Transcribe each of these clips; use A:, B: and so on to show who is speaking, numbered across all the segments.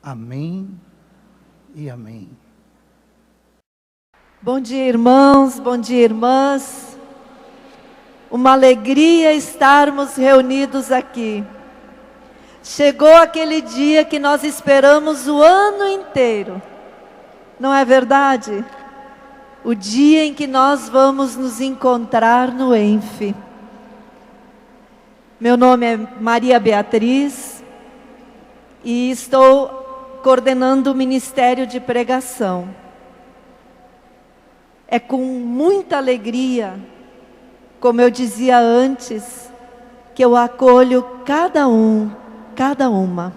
A: Amém e amém.
B: Bom dia, irmãos, bom dia, irmãs. Uma alegria estarmos reunidos aqui. Chegou aquele dia que nós esperamos o ano inteiro, não é verdade? O dia em que nós vamos nos encontrar no ENF. Meu nome é Maria Beatriz e estou coordenando o Ministério de Pregação. É com muita alegria, como eu dizia antes, que eu acolho cada um, cada uma.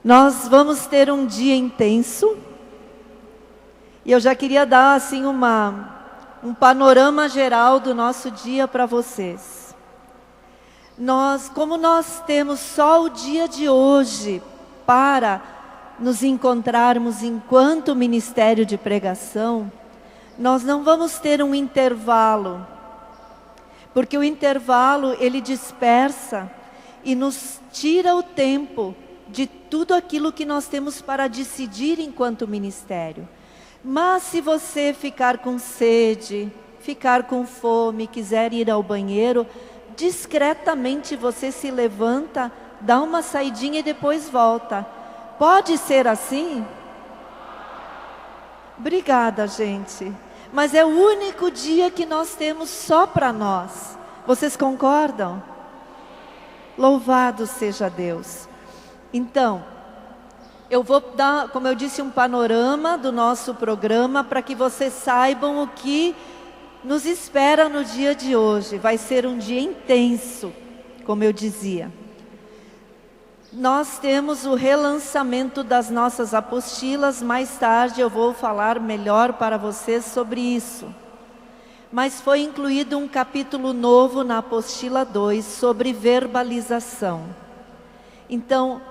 B: Nós vamos ter um dia intenso, e eu já queria dar assim um panorama geral do nosso dia para vocês. Como nós temos só o dia de hoje para nos encontrarmos enquanto Ministério de Pregação, nós não vamos ter um intervalo, porque o intervalo ele dispersa e nos tira o tempo de tudo aquilo que nós temos para decidir enquanto ministério. Mas se você ficar com sede, ficar com fome, quiser ir ao banheiro, discretamente você se levanta, dá uma saidinha e depois volta. Pode ser assim? Obrigada, gente. Mas é o único dia que nós temos só para nós. Vocês concordam? Louvado seja Deus. Então, eu vou dar, como eu disse, um panorama do nosso programa para que vocês saibam o que nos espera no dia de hoje. Vai ser um dia intenso, como eu dizia. Nós temos o relançamento das nossas apostilas. Mais tarde eu vou falar melhor para vocês sobre isso. Mas foi incluído um capítulo novo na apostila 2 sobre verbalização. Então,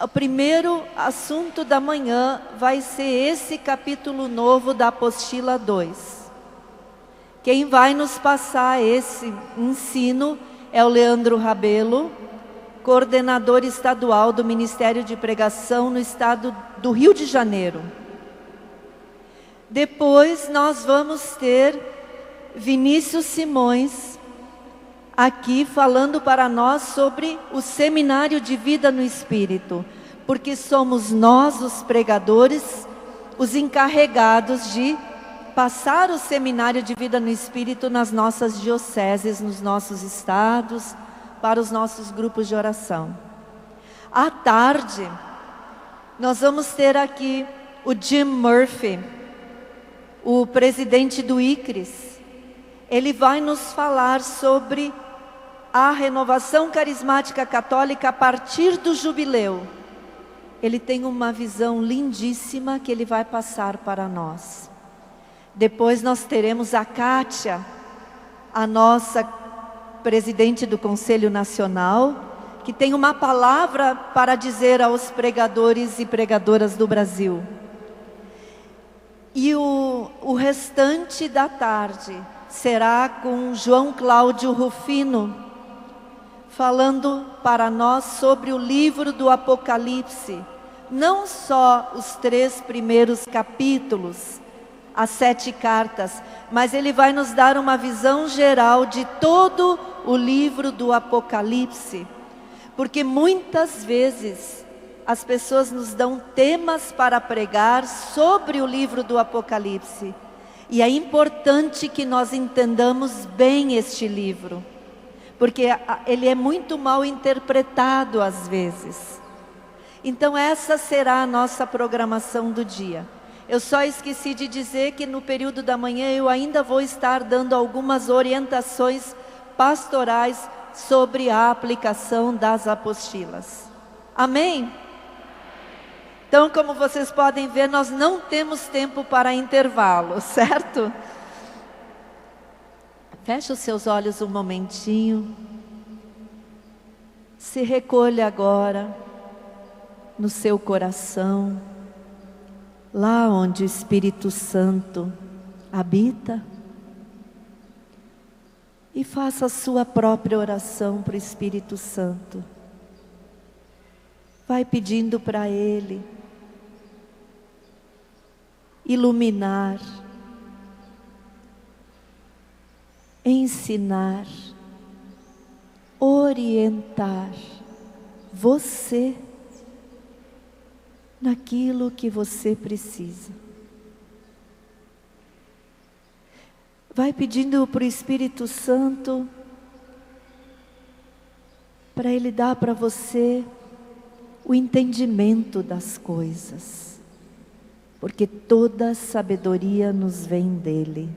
B: o primeiro assunto da manhã vai ser esse capítulo novo da apostila 2. Quem vai nos passar esse ensino é o Leandro Rabelo, coordenador estadual do Ministério de Pregação no estado do Rio de Janeiro. Depois nós vamos ter Vinícius Simões aqui falando para nós sobre o Seminário de Vida no Espírito, porque somos nós, os pregadores, os encarregados de passar o Seminário de Vida no Espírito nas nossas dioceses, nos nossos estados, para os nossos grupos de oração. À tarde, nós vamos ter aqui o Jim Murphy, o presidente do ICRIS. Ele vai nos falar sobre a renovação carismática católica a partir do jubileu. Ele tem uma visão lindíssima que ele vai passar para nós. Depois nós teremos a Kátia, a nossa presidente do Conselho Nacional, que tem uma palavra para dizer aos pregadores e pregadoras do Brasil. E o restante da tarde será com João Cláudio Rufino, falando para nós sobre o livro do Apocalipse. Não só os 3 primeiros capítulos, as 7 cartas, mas ele vai nos dar uma visão geral de todo o livro do Apocalipse, porque muitas vezes as pessoas nos dão temas para pregar sobre o livro do Apocalipse, e é importante que nós entendamos bem este livro, porque ele é muito mal interpretado às vezes. Então essa será a nossa programação do dia. Eu só esqueci de dizer que no período da manhã eu ainda vou estar dando algumas orientações pastorais sobre a aplicação das apostilas. Amém? Então, como vocês podem ver, nós não temos tempo para intervalo, certo? Feche os seus olhos um momentinho. Se recolha agora no seu coração, lá onde o Espírito Santo habita, e faça a sua própria oração para o Espírito Santo. Vai pedindo para Ele iluminar, ensinar, orientar você naquilo que você precisa. Vai pedindo para o Espírito Santo para Ele dar para você o entendimento das coisas, porque toda sabedoria nos vem dEle.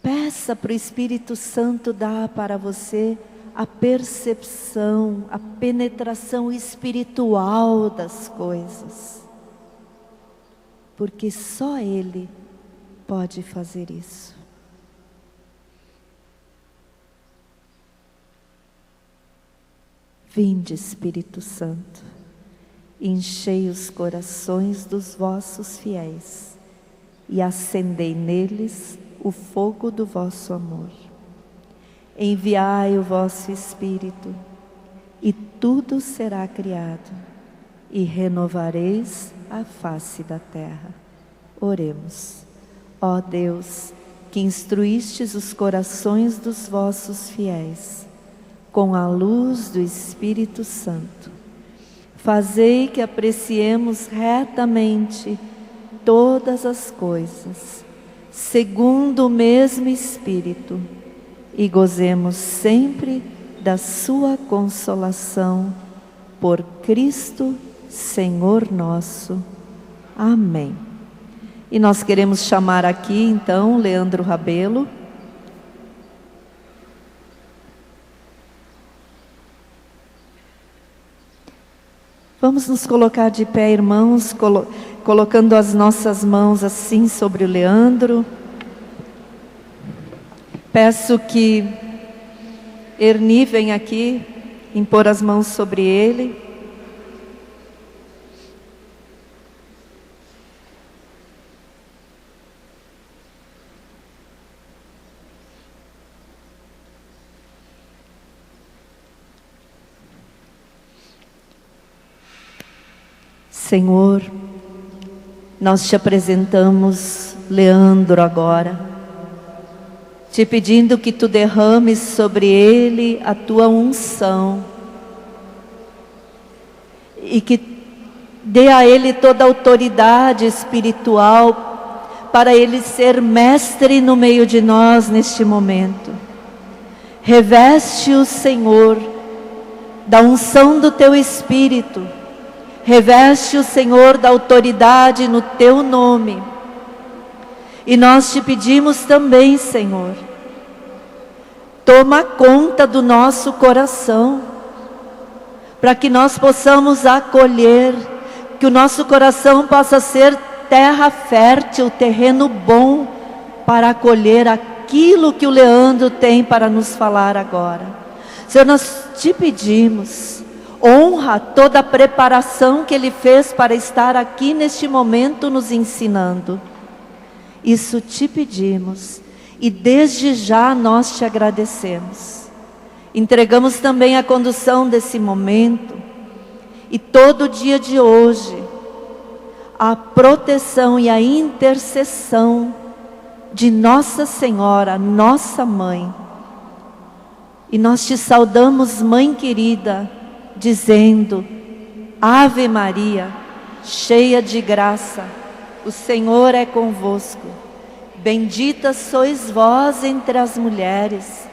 B: Peça para o Espírito Santo dar para você a percepção, a penetração espiritual das coisas, porque só Ele pode fazer isso. Vinde, Espírito Santo, enchei os corações dos vossos fiéis e acendei neles o fogo do vosso amor. Enviai o vosso Espírito, e tudo será criado, e renovareis a face da terra. Oremos. Ó Deus, que instruístes os corações dos vossos fiéis, com a luz do Espírito Santo, fazei que apreciemos retamente todas as coisas, segundo o mesmo Espírito, e gozemos sempre da sua consolação, por Cristo Senhor nosso. Amém. E nós queremos chamar aqui então Leandro Rabelo. Vamos nos colocar de pé, irmãos, colocando as nossas mãos assim sobre o Leandro. Peço que Erni venha aqui impor as mãos sobre ele. Senhor, nós te apresentamos Leandro agora, te pedindo que tu derrames sobre ele a tua unção e que dê a ele toda a autoridade espiritual para ele ser mestre no meio de nós neste momento. Reveste-o, Senhor, da unção do teu Espírito. Reveste o Senhor da autoridade no teu nome. E nós te pedimos também, Senhor, toma conta do nosso coração, para que nós possamos acolher, que o nosso coração possa ser terra fértil, terreno bom, para acolher aquilo que o Leandro tem para nos falar agora. Senhor, nós te pedimos, honra toda a preparação que ele fez para estar aqui neste momento nos ensinando. Isso te pedimos e desde já nós te agradecemos. Entregamos também a condução desse momento e todo o dia de hoje, a proteção e a intercessão de Nossa Senhora, nossa Mãe. E nós te saudamos, Mãe querida, dizendo: Ave Maria, cheia de graça, o Senhor é convosco. Bendita sois vós entre as mulheres,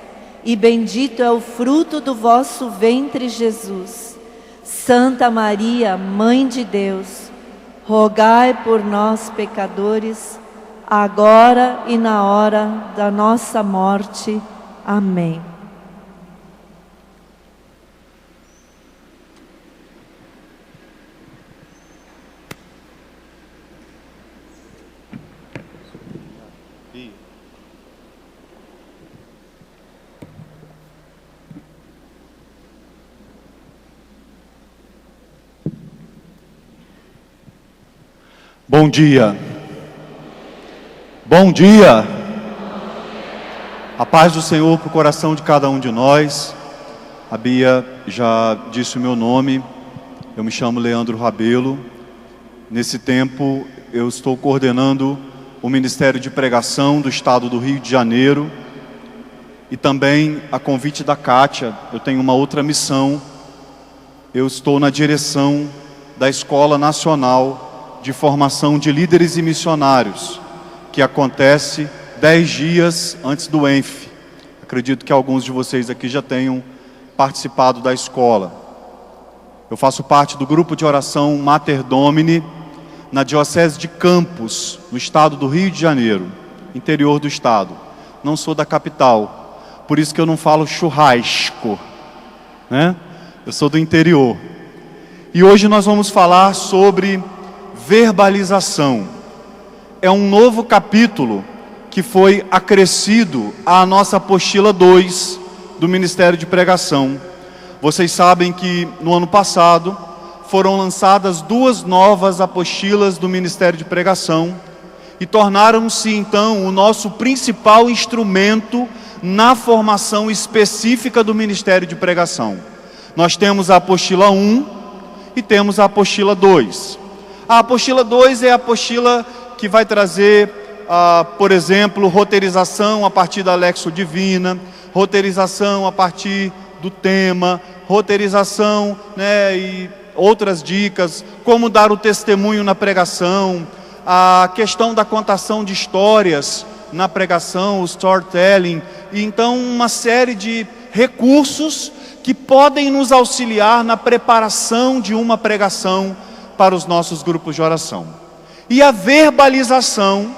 B: e bendito é o fruto do vosso ventre, Jesus. Santa Maria, Mãe de Deus, rogai por nós, pecadores, agora e na hora da nossa morte. Amém.
C: Bom dia. Bom dia. A paz do Senhor para o coração de cada um de nós. A Bia já disse o meu nome, eu me chamo Leandro Rabelo. Nesse tempo eu estou coordenando o Ministério de Pregação do Estado do Rio de Janeiro e também, a convite da Kátia, eu tenho uma outra missão. Eu estou na direção da Escola Nacional de Formação de Líderes e Missionários, que acontece 10 dias antes do ENF. Acredito que alguns de vocês aqui já tenham participado da escola. Eu faço parte do grupo de oração Mater Domini, na Diocese de Campos, no estado do Rio de Janeiro, interior do estado. Não sou da capital, por isso que eu não falo churrasco, né? Eu sou do interior. E hoje nós vamos falar sobre verbalização. É um novo capítulo que foi acrescido à nossa apostila 2 do Ministério de Pregação. Vocês sabem que no ano passado foram lançadas 2 novas apostilas do Ministério de Pregação e tornaram-se então o nosso principal instrumento na formação específica do Ministério de Pregação. Nós temos a apostila 1 e temos a apostila 2. A apostila 2 é a apostila que vai trazer, por exemplo, roteirização a partir da Lexo Divina, roteirização a partir do tema, roteirização, né, e outras dicas, como dar o testemunho na pregação, a questão da contação de histórias na pregação, o storytelling, e então uma série de recursos que podem nos auxiliar na preparação de uma pregação para os nossos grupos de oração. E a verbalização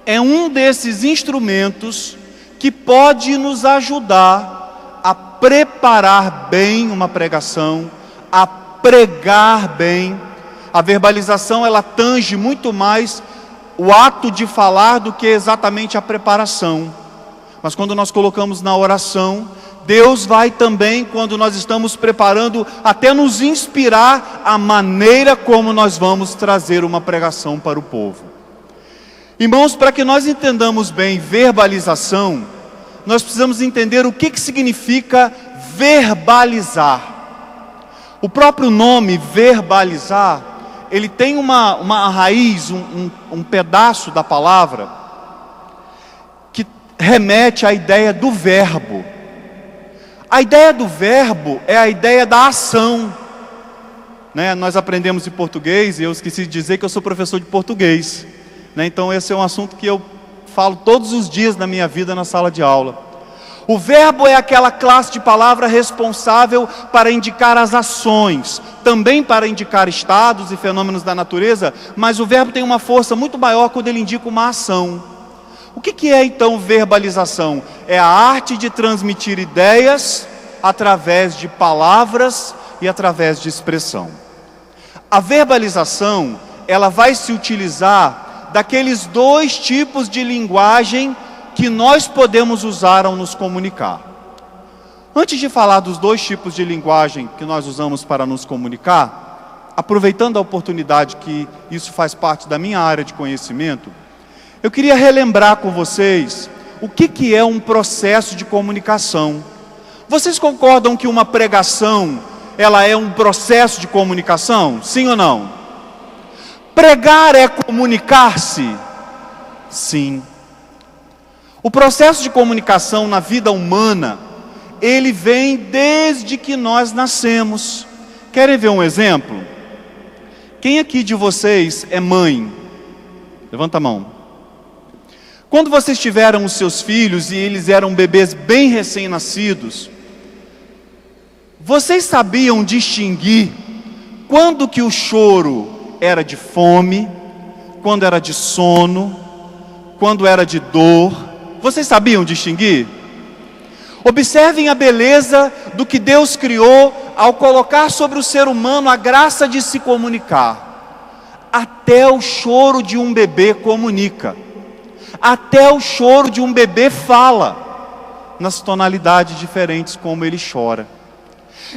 C: é um desses instrumentos que pode nos ajudar a preparar bem uma pregação, a pregar bem. A verbalização, ela tange muito mais o ato de falar do que exatamente a preparação. Mas quando nós colocamos na oração, Deus vai também, quando nós estamos preparando, até nos inspirar a maneira como nós vamos trazer uma pregação para o povo. Irmãos, para que nós entendamos bem verbalização, nós precisamos entender o que significa verbalizar. O próprio nome verbalizar, ele tem uma raiz, um pedaço da palavra que remete à ideia do verbo. A ideia do verbo é a ideia da ação, né? Nós aprendemos em português, e eu esqueci de dizer que eu sou professor de português, né? Então esse é um assunto que eu falo todos os dias na minha vida na sala de aula. O verbo é aquela classe de palavra responsável para indicar as ações, também para indicar estados e fenômenos da natureza, mas o verbo tem uma força muito maior quando ele indica uma ação. O que é então verbalização? É a arte de transmitir ideias através de palavras e através de expressão. A verbalização, ela vai se utilizar daqueles 2 tipos de linguagem que nós podemos usar ao nos comunicar. Antes de falar dos 2 tipos de linguagem que nós usamos para nos comunicar, aproveitando a oportunidade que isso faz parte da minha área de conhecimento, eu queria relembrar com vocês o que é um processo de comunicação. Vocês concordam que uma pregação, ela é um processo de comunicação? Sim ou não? Pregar é comunicar-se? Sim. O processo de comunicação na vida humana, ele vem desde que nós nascemos. Querem ver um exemplo? Quem aqui de vocês é mãe? Levanta a mão. Quando vocês tiveram os seus filhos e eles eram bebês bem recém-nascidos, vocês sabiam distinguir quando que o choro era de fome, quando era de sono, quando era de dor? Vocês sabiam distinguir? Observem a beleza do que Deus criou ao colocar sobre o ser humano a graça de se comunicar. Até o choro de um bebê comunica. Até o choro de um bebê fala, nas tonalidades diferentes como ele chora.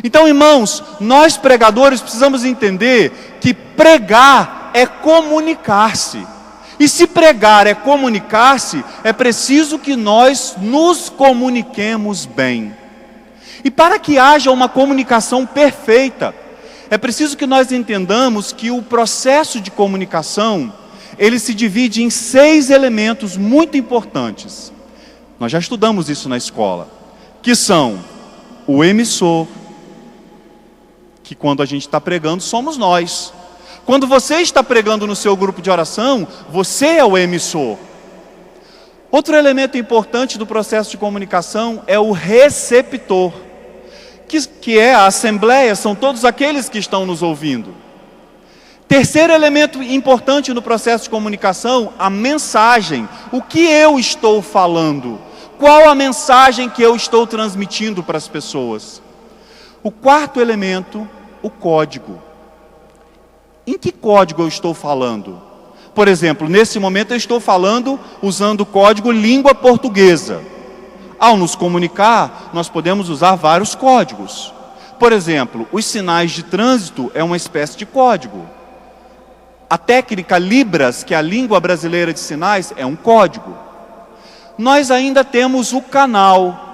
C: Então, irmãos, nós pregadores precisamos entender que pregar é comunicar-se. E se pregar é comunicar-se, é preciso que nós nos comuniquemos bem. E para que haja uma comunicação perfeita, é preciso que nós entendamos que o processo de comunicação, ele se divide em 6 elementos muito importantes. Nós já estudamos isso na escola, que são o emissor, que quando a gente está pregando somos nós. Quando você está pregando no seu grupo de oração, você é o emissor. Outro elemento importante do processo de comunicação é o receptor, que é a assembleia, são todos aqueles que estão nos ouvindo. Terceiro elemento importante no processo de comunicação, a mensagem. O que eu estou falando? Qual a mensagem que eu estou transmitindo para as pessoas? O quarto elemento, o código. Em que código eu estou falando? Por exemplo, nesse momento eu estou falando usando o código língua portuguesa. Ao nos comunicar, nós podemos usar vários códigos. Por exemplo, os sinais de trânsito é uma espécie de código. A técnica Libras, que é a língua brasileira de sinais, é um código. Nós ainda temos o canal.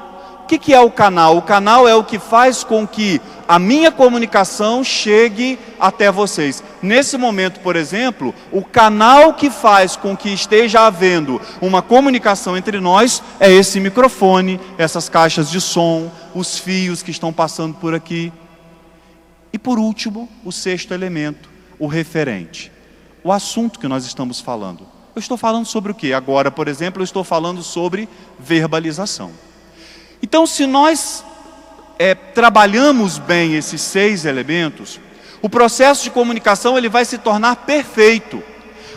C: O que é o canal? O canal é o que faz com que a minha comunicação chegue até vocês. Nesse momento, por exemplo, o canal que faz com que esteja havendo uma comunicação entre nós é esse microfone, essas caixas de som, os fios que estão passando por aqui. E por último, o sexto elemento, o referente. O assunto que nós estamos falando. Eu estou falando sobre o quê? Agora, por exemplo, eu estou falando sobre verbalização. Então, se nós trabalhamos bem esses 6 elementos, o processo de comunicação ele vai se tornar perfeito.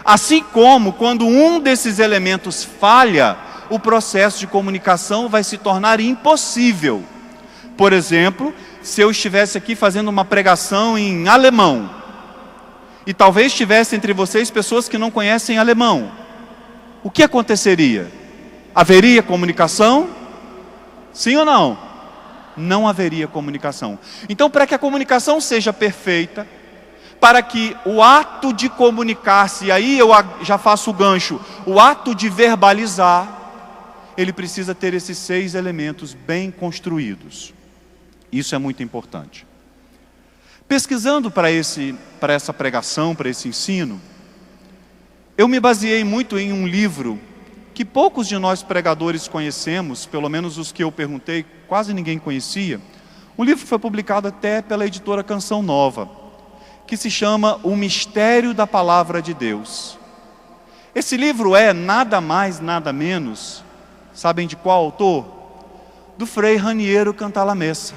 C: Assim como, quando um desses elementos falha, o processo de comunicação vai se tornar impossível. Por exemplo, se eu estivesse aqui fazendo uma pregação em alemão, e talvez tivesse entre vocês pessoas que não conhecem alemão, o que aconteceria? Haveria comunicação? Sim ou não? Não haveria comunicação. Então, para que a comunicação seja perfeita, para que o ato de comunicar-se, e aí eu já faço o gancho, o ato de verbalizar, ele precisa ter esses 6 elementos bem construídos. Isso é muito importante. Pesquisando para essa pregação, para esse ensino, eu me baseei muito em um livro que poucos de nós pregadores conhecemos, pelo menos os que eu perguntei, quase ninguém conhecia. Um livro que foi publicado até pela editora Canção Nova, que se chama O Mistério da Palavra de Deus. Esse livro é nada mais, nada menos, sabem de qual autor? Do Frei Raniero Cantalamessa.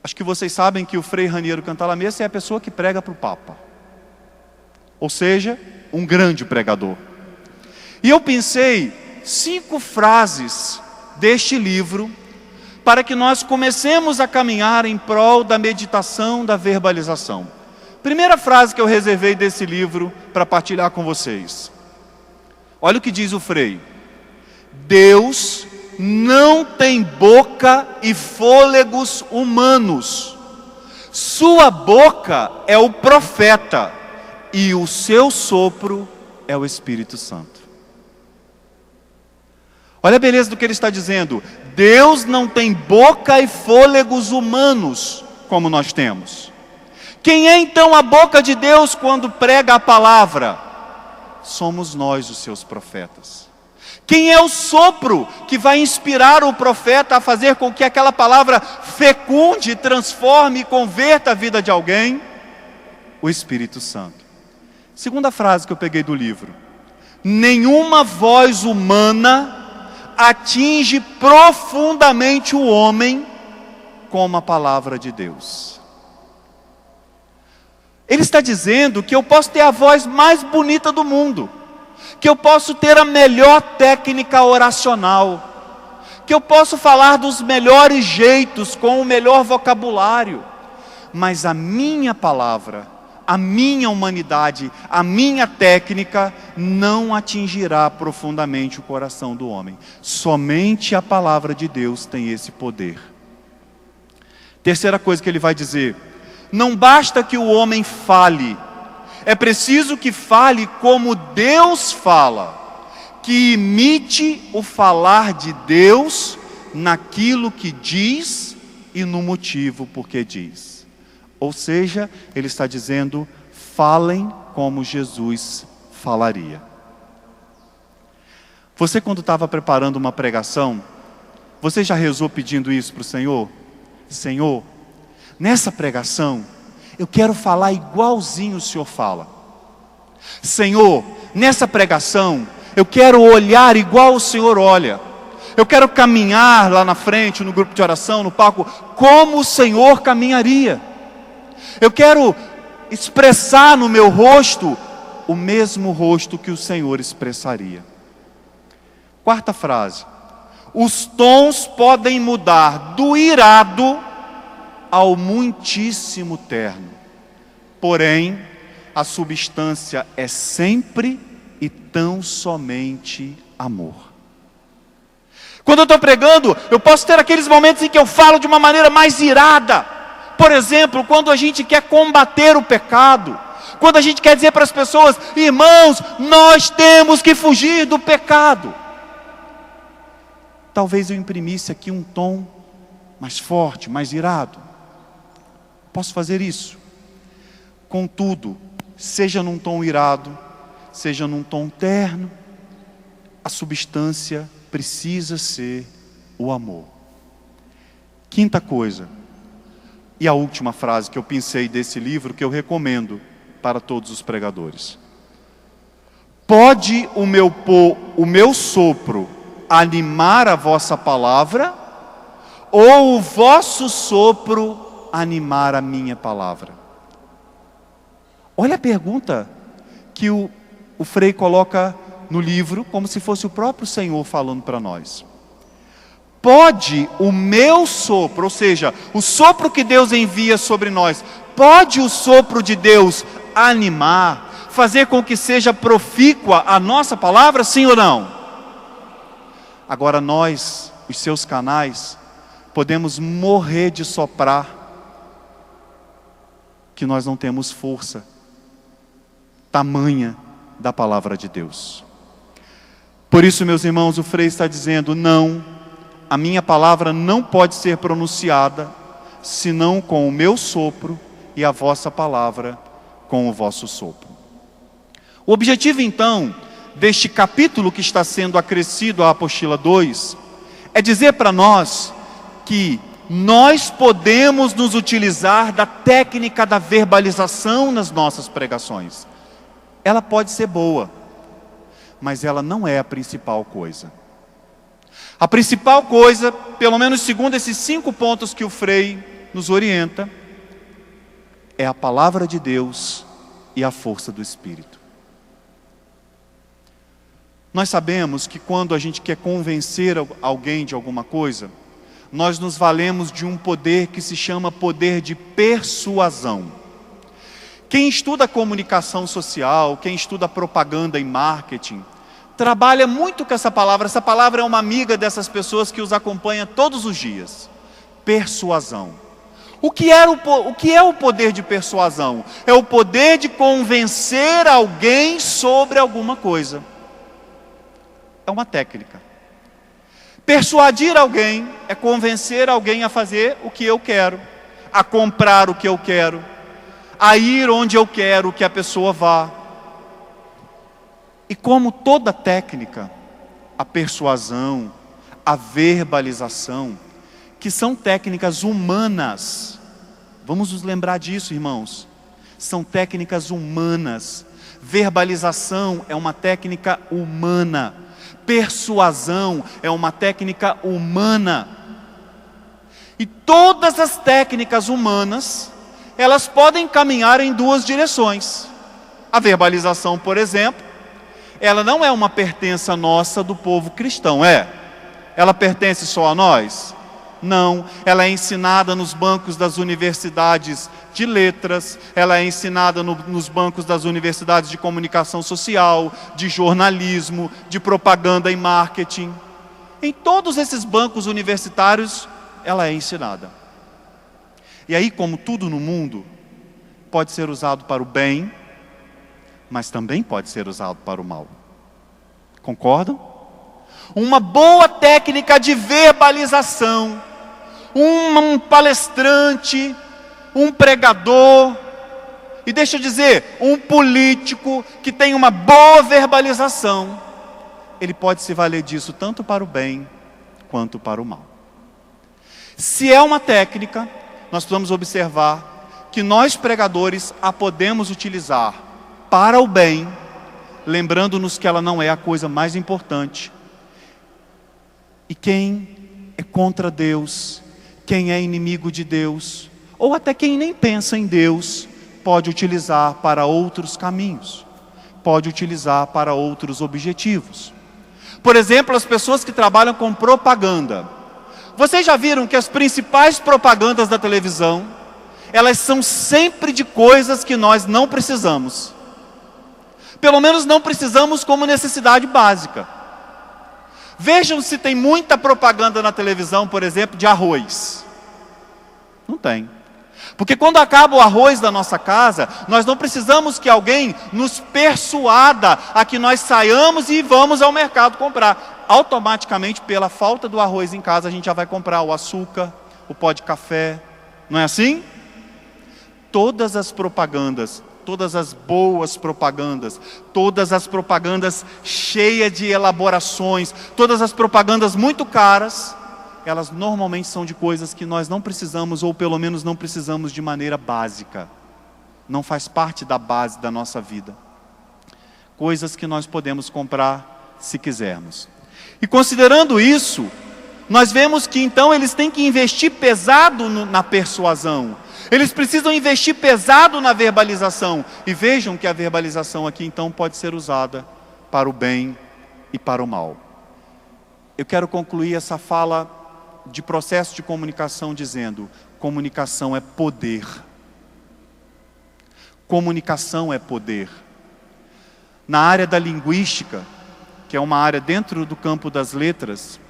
C: Acho que vocês sabem que o Frei Raniero Cantalamessa é a pessoa que prega para o Papa. Ou seja, um grande pregador. E eu pensei 5 frases deste livro para que nós comecemos a caminhar em prol da meditação, da verbalização. Primeira frase que eu reservei desse livro para partilhar com vocês. Olha o que diz o Frei. Deus não tem boca e fôlegos humanos. Sua boca é o profeta e o seu sopro é o Espírito Santo. Olha a beleza do que ele está dizendo. Deus não tem boca e fôlegos humanos como nós temos. Quem é então a boca de Deus quando prega a palavra? Somos nós, os seus profetas. Quem é o sopro que vai inspirar o profeta a fazer com que aquela palavra fecunde, transforme e converta a vida de alguém? O Espírito Santo. Segunda frase que eu peguei do livro. Nenhuma voz humana atinge profundamente o homem como a palavra de Deus. Ele está dizendo que eu posso ter a voz mais bonita do mundo, que eu posso ter a melhor técnica oracional, que eu posso falar dos melhores jeitos, com o melhor vocabulário, mas a minha palavra, a minha humanidade, a minha técnica não atingirá profundamente o coração do homem. Somente a palavra de Deus tem esse poder. Terceira coisa que ele vai dizer: não basta que o homem fale, é preciso que fale como Deus fala, que imite o falar de Deus naquilo que diz e no motivo por que diz. Ou seja, ele está dizendo, falem como Jesus falaria. Você, quando estava preparando uma pregação, você já rezou pedindo isso para o Senhor? Senhor, nessa pregação, eu quero falar igualzinho o Senhor fala. Senhor, nessa pregação, eu quero olhar igual o Senhor olha. Eu quero caminhar lá na frente, no grupo de oração, no palco, como o Senhor caminharia. Eu quero expressar no meu rosto o mesmo rosto que o Senhor expressaria. Quarta frase. Os tons podem mudar do irado ao muitíssimo terno. Porém, a substância é sempre e tão somente amor. Quando eu estou pregando, eu posso ter aqueles momentos em que eu falo de uma maneira mais irada. Por exemplo, quando a gente quer combater o pecado. Quando a gente quer dizer para as pessoas, irmãos, nós temos que fugir do pecado. Talvez eu imprimisse aqui um tom mais forte, mais irado. Posso fazer isso. Contudo, seja num tom irado, seja num tom terno, a substância precisa ser o amor. Quinta coisa, e a última frase que eu pensei desse livro, que eu recomendo para todos os pregadores. Pode o meu sopro animar a vossa palavra, ou o vosso sopro animar a minha palavra? Olha a pergunta que o Frei coloca no livro, como se fosse o próprio Senhor falando para nós. Pode o meu sopro, ou seja, o sopro que Deus envia sobre nós, pode o sopro de Deus animar, fazer com que seja profícua a nossa palavra, sim ou não? Agora nós, os seus canais, podemos morrer de soprar, que nós não temos força tamanha da palavra de Deus. Por isso, meus irmãos, o Frei está dizendo, não, a minha palavra não pode ser pronunciada, senão com o meu sopro, e a vossa palavra com o vosso sopro. O objetivo, então, deste capítulo que está sendo acrescido à apostila 2, é dizer para nós que nós podemos nos utilizar da técnica da verbalização nas nossas pregações. Ela pode ser boa, mas ela não é a principal coisa. A principal coisa, pelo menos segundo esses 5 pontos que o Frei nos orienta, é a palavra de Deus e a força do Espírito. Nós sabemos que quando a gente quer convencer alguém de alguma coisa, nós nos valemos de um poder que se chama poder de persuasão. Quem estuda comunicação social, quem estuda propaganda e marketing, trabalha muito com essa palavra. Essa palavra é uma amiga dessas pessoas que os acompanha todos os dias. Persuasão. O que é o poder de persuasão? É o poder de convencer alguém sobre alguma coisa. É uma técnica. Persuadir alguém é convencer alguém a fazer o que eu quero, a comprar o que eu quero, a ir onde eu quero que a pessoa vá. E como toda técnica, a persuasão, a verbalização, que são técnicas humanas, vamos nos lembrar disso, irmãos, são técnicas humanas. Verbalização é uma técnica humana, persuasão é uma técnica humana. E todas as técnicas humanas, elas podem caminhar em 2 direções. A verbalização, por exemplo, ela não é uma pertença nossa do povo cristão, é? Ela pertence só a nós? Não, ela é ensinada nos bancos das universidades de letras, ela é ensinada nos bancos das universidades de comunicação social, de jornalismo, de propaganda e marketing. Em todos esses bancos universitários, ela é ensinada. E aí, como tudo no mundo, pode ser usado para o bem, mas também pode ser usado para o mal. Concordam? Uma boa técnica de verbalização, um palestrante, um pregador, e deixa eu dizer, um político que tem uma boa verbalização, ele pode se valer disso tanto para o bem quanto para o mal. Se é uma técnica, nós precisamos observar que nós pregadores a podemos utilizar para o bem, lembrando-nos que ela não é a coisa mais importante. E quem é contra Deus, quem é inimigo de Deus, ou até quem nem pensa em Deus, pode utilizar para outros caminhos, pode utilizar para outros objetivos. Por exemplo, as pessoas que trabalham com propaganda. Vocês já viram que as principais propagandas da televisão, elas são sempre de coisas que nós não precisamos. Pelo menos não precisamos como necessidade básica. Vejam se tem muita propaganda na televisão, por exemplo, de arroz. Não tem. Porque quando acaba o arroz da nossa casa, nós não precisamos que alguém nos persuada a que nós saiamos e vamos ao mercado comprar. Automaticamente, pela falta do arroz em casa, a gente já vai comprar o açúcar, o pó de café. Não é assim? Todas as propagandas, todas as boas propagandas, todas as propagandas cheias de elaborações, todas as propagandas muito caras, elas normalmente são de coisas que nós não precisamos, ou pelo menos não precisamos de maneira básica. Não faz parte da base da nossa vida. Coisas que nós podemos comprar se quisermos. E considerando isso, nós vemos que então eles têm que investir pesado na persuasão. Eles precisam investir pesado na verbalização. E vejam que a verbalização aqui então pode ser usada para o bem e para o mal. Eu quero concluir essa fala de processo de comunicação dizendo: comunicação é poder. Comunicação é poder. Na área da linguística, que é uma área dentro do campo das letras,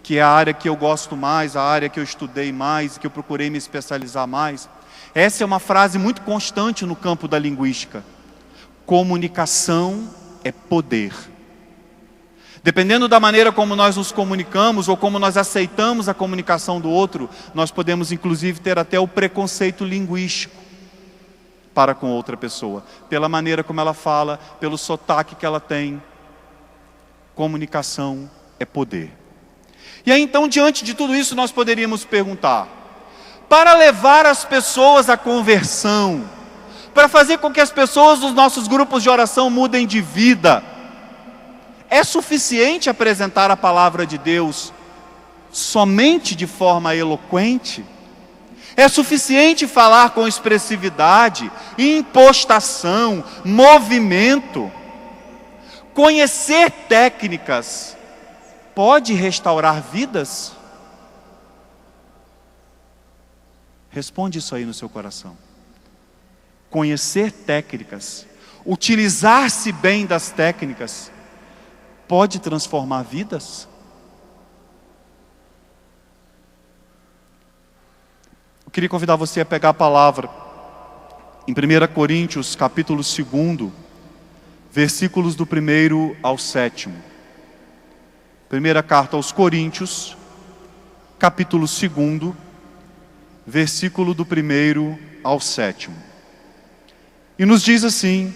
C: que é a área que eu gosto mais, a área que eu estudei mais, que eu procurei me especializar mais, essa é uma frase muito constante no campo da linguística. Comunicação é poder. Dependendo da maneira como nós nos comunicamos, ou como nós aceitamos a comunicação do outro, nós podemos inclusive ter até o preconceito linguístico para com outra pessoa, pela maneira como ela fala, pelo sotaque que ela tem. Comunicação é poder. E aí então, diante de tudo isso, nós poderíamos perguntar: para levar as pessoas à conversão, para fazer com que as pessoas dos nossos grupos de oração mudem de vida, é suficiente apresentar a palavra de Deus somente de forma eloquente? É suficiente falar com expressividade, impostação, movimento? Conhecer técnicas pode restaurar vidas? Responde isso aí no seu coração. Conhecer técnicas, utilizar-se bem das técnicas, pode transformar vidas? Eu queria convidar você a pegar a palavra em 1 Coríntios, capítulo 2, versículos do 1 ao 7. Primeira carta aos Coríntios, capítulo 2, versículo do 1 ao 7. E nos diz assim,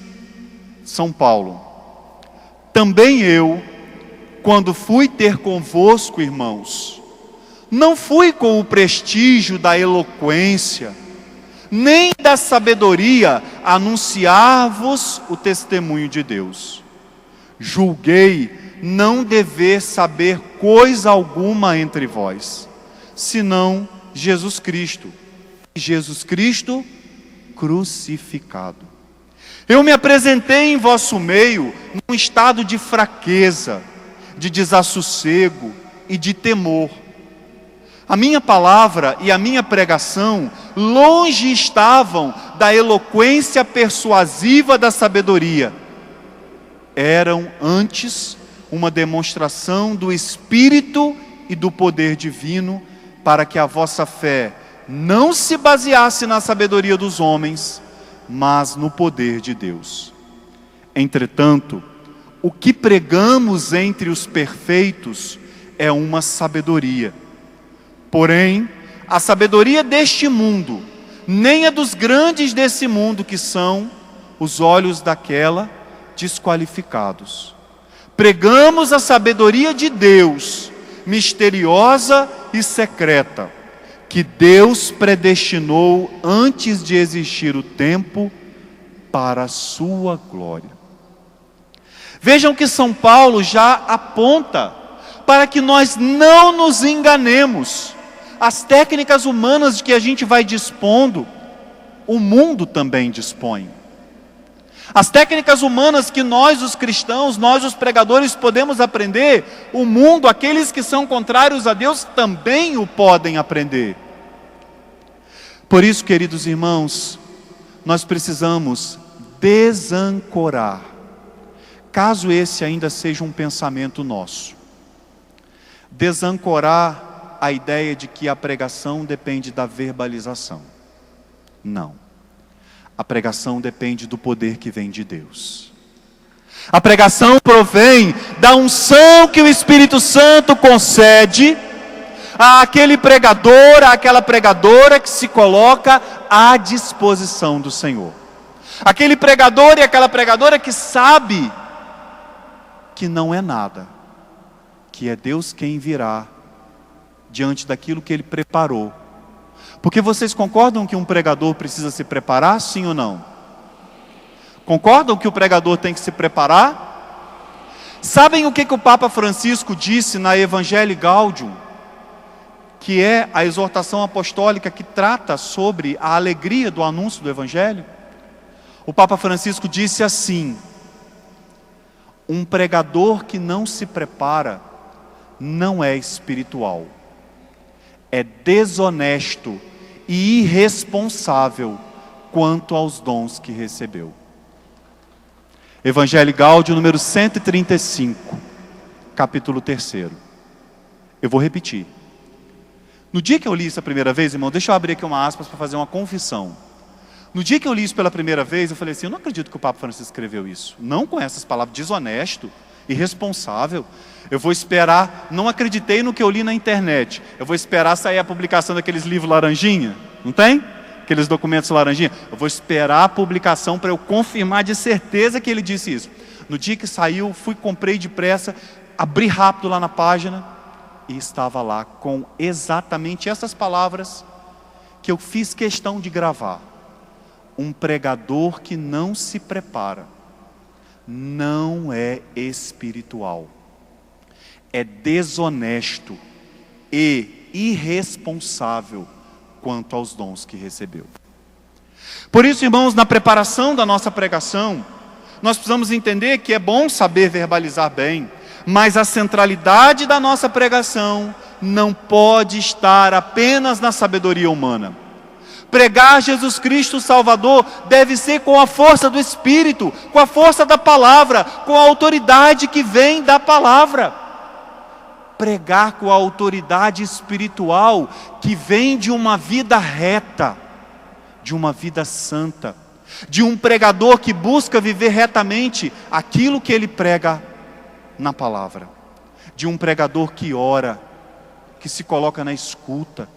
C: São Paulo: também eu, quando fui ter convosco, irmãos, não fui com o prestígio da eloquência, nem da sabedoria, anunciar-vos o testemunho de Deus. Julguei não dever saber coisa alguma entre vós, senão Jesus Cristo, e Jesus Cristo crucificado. Eu me apresentei em vosso meio num estado de fraqueza, de desassossego e de temor. A minha palavra e a minha pregação longe estavam da eloquência persuasiva da sabedoria. Eram antes uma demonstração do Espírito e do poder divino, para que a vossa fé não se baseasse na sabedoria dos homens, mas no poder de Deus. Entretanto, o que pregamos entre os perfeitos é uma sabedoria. Porém, a sabedoria deste mundo, nem a dos grandes desse mundo, que são os olhos daquela desqualificados. Pregamos a sabedoria de Deus, misteriosa e secreta, que Deus predestinou antes de existir o tempo para a sua glória. Vejam que São Paulo já aponta para que nós não nos enganemos. As técnicas humanas de que a gente vai dispondo, o mundo também dispõe. As técnicas humanas que nós, os cristãos, nós, os pregadores, podemos aprender, o mundo, aqueles que são contrários a Deus, também o podem aprender. Por isso, queridos irmãos, nós precisamos desancorar, caso esse ainda seja um pensamento nosso. Desancorar a ideia de que a pregação depende da verbalização. Não. A pregação depende do poder que vem de Deus. A pregação provém da unção que o Espírito Santo concede àquele pregador, àquela pregadora que se coloca à disposição do Senhor. Aquele pregador e aquela pregadora que sabe que não é nada, que é Deus quem virá diante daquilo que Ele preparou. Porque vocês concordam que um pregador precisa se preparar, sim ou não? Concordam que o pregador tem que se preparar? Sabem o que o Papa Francisco disse na Evangelii Gaudium, que é a exortação apostólica que trata sobre a alegria do anúncio do Evangelho? O Papa Francisco disse assim: um pregador que não se prepara não é espiritual, é desonesto e irresponsável quanto aos dons que recebeu. Evangelii Gaudium, número 135, capítulo 3. Eu vou repetir. No dia que eu li isso a primeira vez, irmão, deixa eu abrir aqui uma aspas para fazer uma confissão. No dia que eu li isso pela primeira vez, eu falei assim, eu não acredito que o Papa Francisco escreveu isso. Não com essas palavras, desonesto, irresponsável. Eu vou esperar, não acreditei no que eu li na internet. Eu vou esperar sair a publicação daqueles livros laranjinha, não tem? Aqueles documentos laranjinha. Eu vou esperar a publicação para eu confirmar de certeza que ele disse isso. No dia que saiu, comprei depressa, abri rápido lá na página e estava lá com exatamente essas palavras que eu fiz questão de gravar. Um pregador que não se prepara não é espiritual, é desonesto e irresponsável quanto aos dons que recebeu. Por isso, irmãos, na preparação da nossa pregação, nós precisamos entender que é bom saber verbalizar bem, mas a centralidade da nossa pregação não pode estar apenas na sabedoria humana. Pregar Jesus Cristo Salvador deve ser com a força do Espírito, com a força da palavra, com a autoridade que vem da palavra. Pregar com a autoridade espiritual que vem de uma vida reta, de uma vida santa, de um pregador que busca viver retamente aquilo que ele prega na palavra, de um pregador que ora, que se coloca na escuta,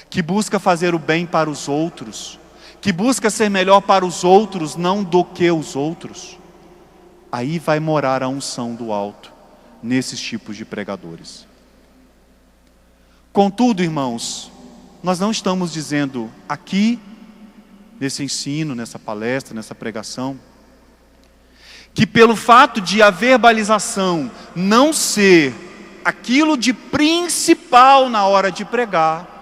C: que busca fazer o bem para os outros, que busca ser melhor para os outros, não do que os outros. Aí vai morar a unção do alto, nesses tipos de pregadores. Contudo, irmãos, nós não estamos dizendo aqui, nesse ensino, nessa palestra, nessa pregação, que pelo fato de a verbalização não ser aquilo de principal na hora de pregar,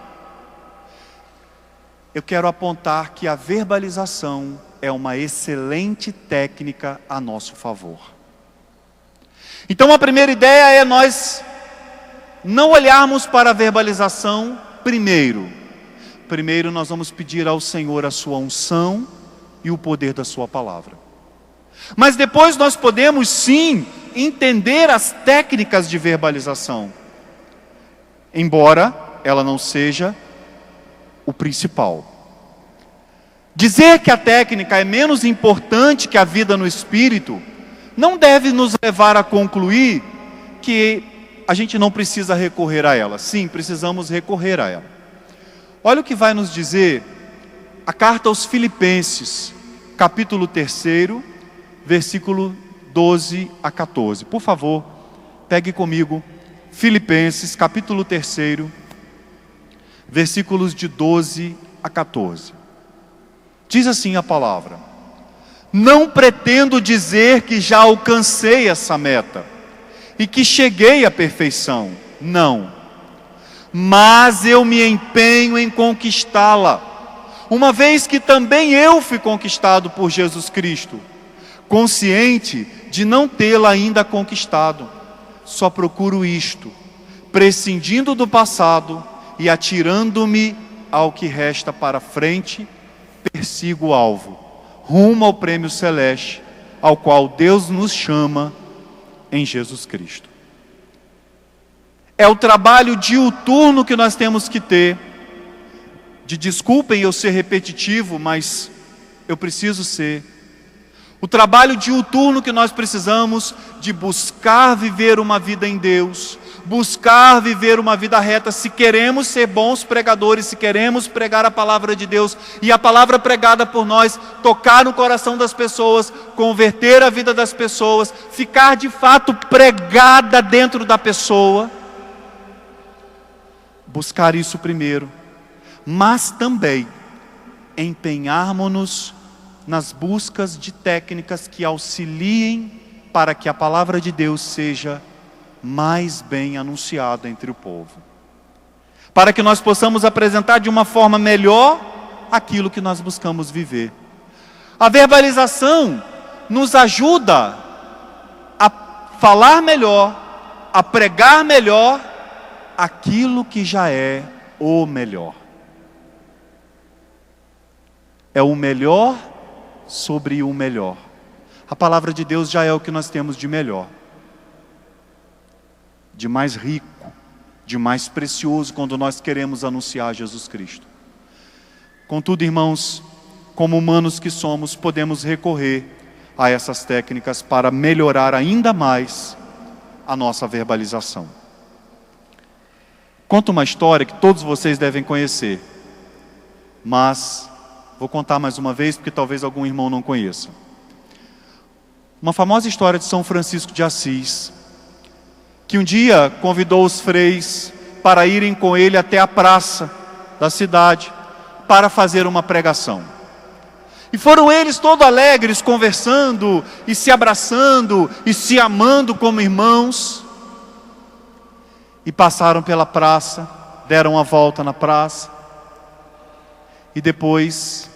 C: eu quero apontar que a verbalização é uma excelente técnica a nosso favor. Então a primeira ideia é nós não olharmos para a verbalização primeiro. Primeiro nós vamos pedir ao Senhor a sua unção e o poder da sua palavra. Mas depois nós podemos sim entender as técnicas de verbalização, embora ela não seja o principal. Dizer que a técnica é menos importante que a vida no Espírito não deve nos levar a concluir que a gente não precisa recorrer a ela. Sim, precisamos recorrer a ela. Olha o que vai nos dizer a carta aos Filipenses, capítulo 3, versículo 12 a 14. Por favor, pegue comigo Filipenses, capítulo 3, versículos de 12 a 14. Diz assim a palavra: não pretendo dizer que já alcancei essa meta e que cheguei à perfeição, não, mas eu me empenho em conquistá-la, uma vez que também eu fui conquistado por Jesus Cristo, consciente de não tê-la ainda conquistado. Só procuro isto, prescindindo do passado e atirando-me ao que resta para frente, persigo o alvo, rumo ao prêmio celeste, ao qual Deus nos chama em Jesus Cristo. É o trabalho diuturno que nós temos que ter. Desculpem eu ser repetitivo, mas eu preciso ser. O trabalho diuturno que nós precisamos de buscar viver uma vida em Deus, buscar viver uma vida reta, se queremos ser bons pregadores, se queremos pregar a palavra de Deus, e a palavra pregada por nós tocar no coração das pessoas, converter a vida das pessoas, ficar de fato pregada dentro da pessoa. Buscar isso primeiro, mas também empenharmos-nos nas buscas de técnicas que auxiliem para que a palavra de Deus seja mais bem anunciada entre o povo, para que nós possamos apresentar de uma forma melhor aquilo que nós buscamos viver. A verbalização nos ajuda a falar melhor, a pregar melhor aquilo que já é o melhor. É o melhor sobre o melhor. A palavra de Deus já é o que nós temos de melhor, de mais rico, de mais precioso quando nós queremos anunciar Jesus Cristo. Contudo, irmãos, como humanos que somos, podemos recorrer a essas técnicas para melhorar ainda mais a nossa verbalização. Conto uma história que todos vocês devem conhecer, mas vou contar mais uma vez porque talvez algum irmão não conheça. Uma famosa história de São Francisco de Assis, que um dia convidou os freis para irem com ele até a praça da cidade para fazer uma pregação. E foram eles todos alegres, conversando e se abraçando e se amando como irmãos. E passaram pela praça, deram a volta na praça. E depois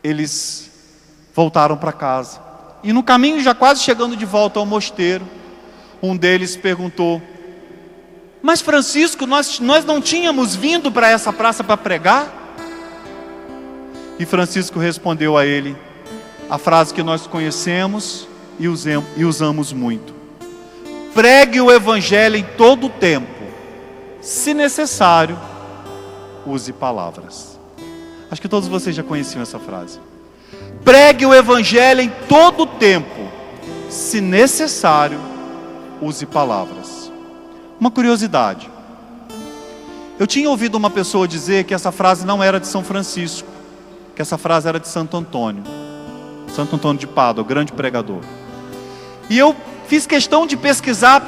C: eles voltaram para casa. E no caminho, já quase chegando de volta ao mosteiro, um deles perguntou: mas Francisco, nós não tínhamos vindo para essa praça para pregar? E Francisco respondeu a ele a frase que nós conhecemos e usamos muito: pregue o evangelho em todo o tempo, se necessário, use palavras. Acho que todos vocês já conheciam essa frase. Pregue o evangelho em todo o tempo, se necessário, use palavras. Uma curiosidade: eu tinha ouvido uma pessoa dizer que essa frase não era de São Francisco, que essa frase era de Santo Antônio de Pádua, o grande pregador. E eu fiz questão de pesquisar,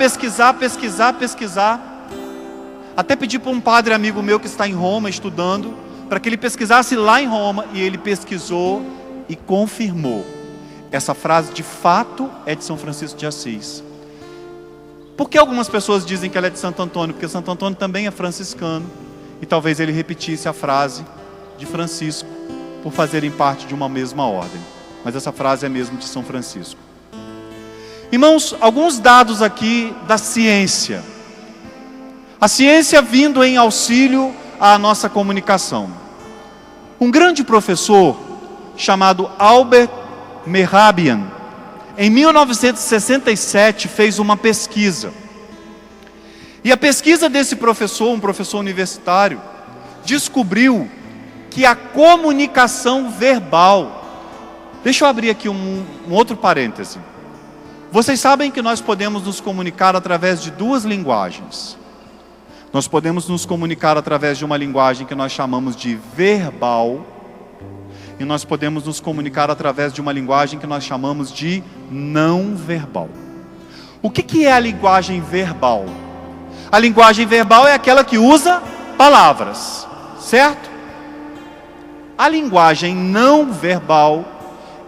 C: até pedi para um padre amigo meu que está em Roma estudando, para que ele pesquisasse lá em Roma, e ele pesquisou e confirmou. Essa frase de fato é de São Francisco de Assis. Por que algumas pessoas dizem que ela é de Santo Antônio? Porque Santo Antônio também é franciscano, e talvez ele repetisse a frase de Francisco, por fazerem parte de uma mesma ordem. Mas essa frase é mesmo de São Francisco. Irmãos, alguns dados aqui da ciência. A ciência vindo em auxílio à nossa comunicação. Um grande professor chamado Albert Mehrabian, em 1967, fez uma pesquisa. E a pesquisa desse professor, um professor universitário, descobriu que a comunicação verbal... Deixa eu abrir aqui um outro parêntese. Vocês sabem que nós podemos nos comunicar através de duas linguagens. Nós podemos nos comunicar através de uma linguagem que nós chamamos de verbal, e nós podemos nos comunicar através de uma linguagem que nós chamamos de não verbal. O que é a linguagem verbal? A linguagem verbal é aquela que usa palavras, certo? A linguagem não verbal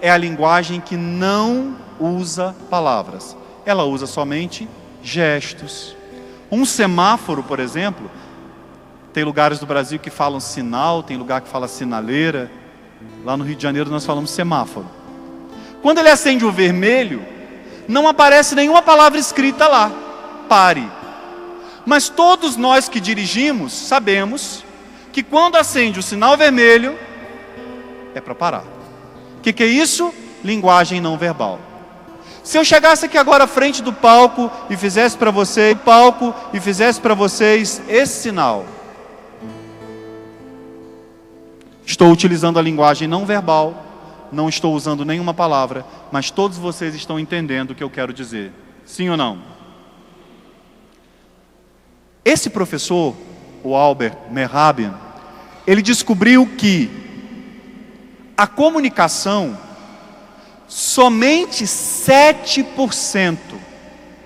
C: é a linguagem que não usa palavras. Ela usa somente gestos. Um semáforo, por exemplo, tem lugares do Brasil que falam sinal, tem lugar que fala sinaleira. Lá no Rio de Janeiro nós falamos semáforo. Quando ele acende o vermelho, não aparece nenhuma palavra escrita lá, pare. Mas todos nós que dirigimos sabemos que quando acende o sinal vermelho, é para parar. O que é isso? Linguagem não verbal. Se eu chegasse aqui agora à frente do palco e fizesse para vocês esse sinal, estou utilizando a linguagem não verbal, não estou usando nenhuma palavra, mas todos vocês estão entendendo o que eu quero dizer. Sim ou não? Esse professor, o Albert Mehrabian, ele descobriu que a comunicação, somente 7%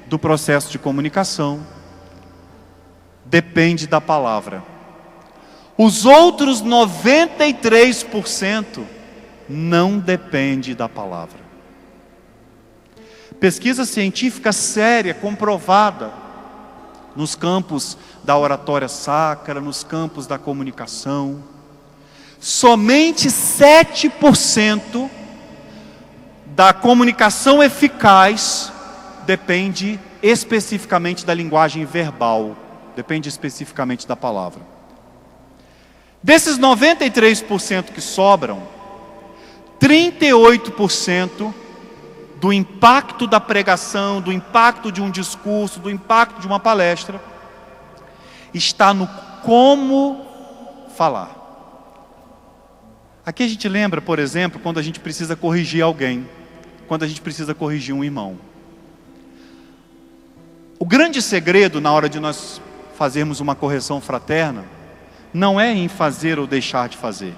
C: do processo de comunicação depende da palavra. Os outros 93% não depende da palavra. Pesquisa científica séria, comprovada, nos campos da oratória sacra, nos campos da comunicação, somente 7% da comunicação eficaz depende especificamente da linguagem verbal, depende especificamente da palavra. Desses 93% que sobram, 38% do impacto da pregação, do impacto de um discurso, do impacto de uma palestra, está no como falar. Aqui a gente lembra, por exemplo, quando a gente precisa corrigir alguém, quando a gente precisa corrigir um irmão. O grande segredo na hora de nós fazermos uma correção fraterna, não é em fazer ou deixar de fazer.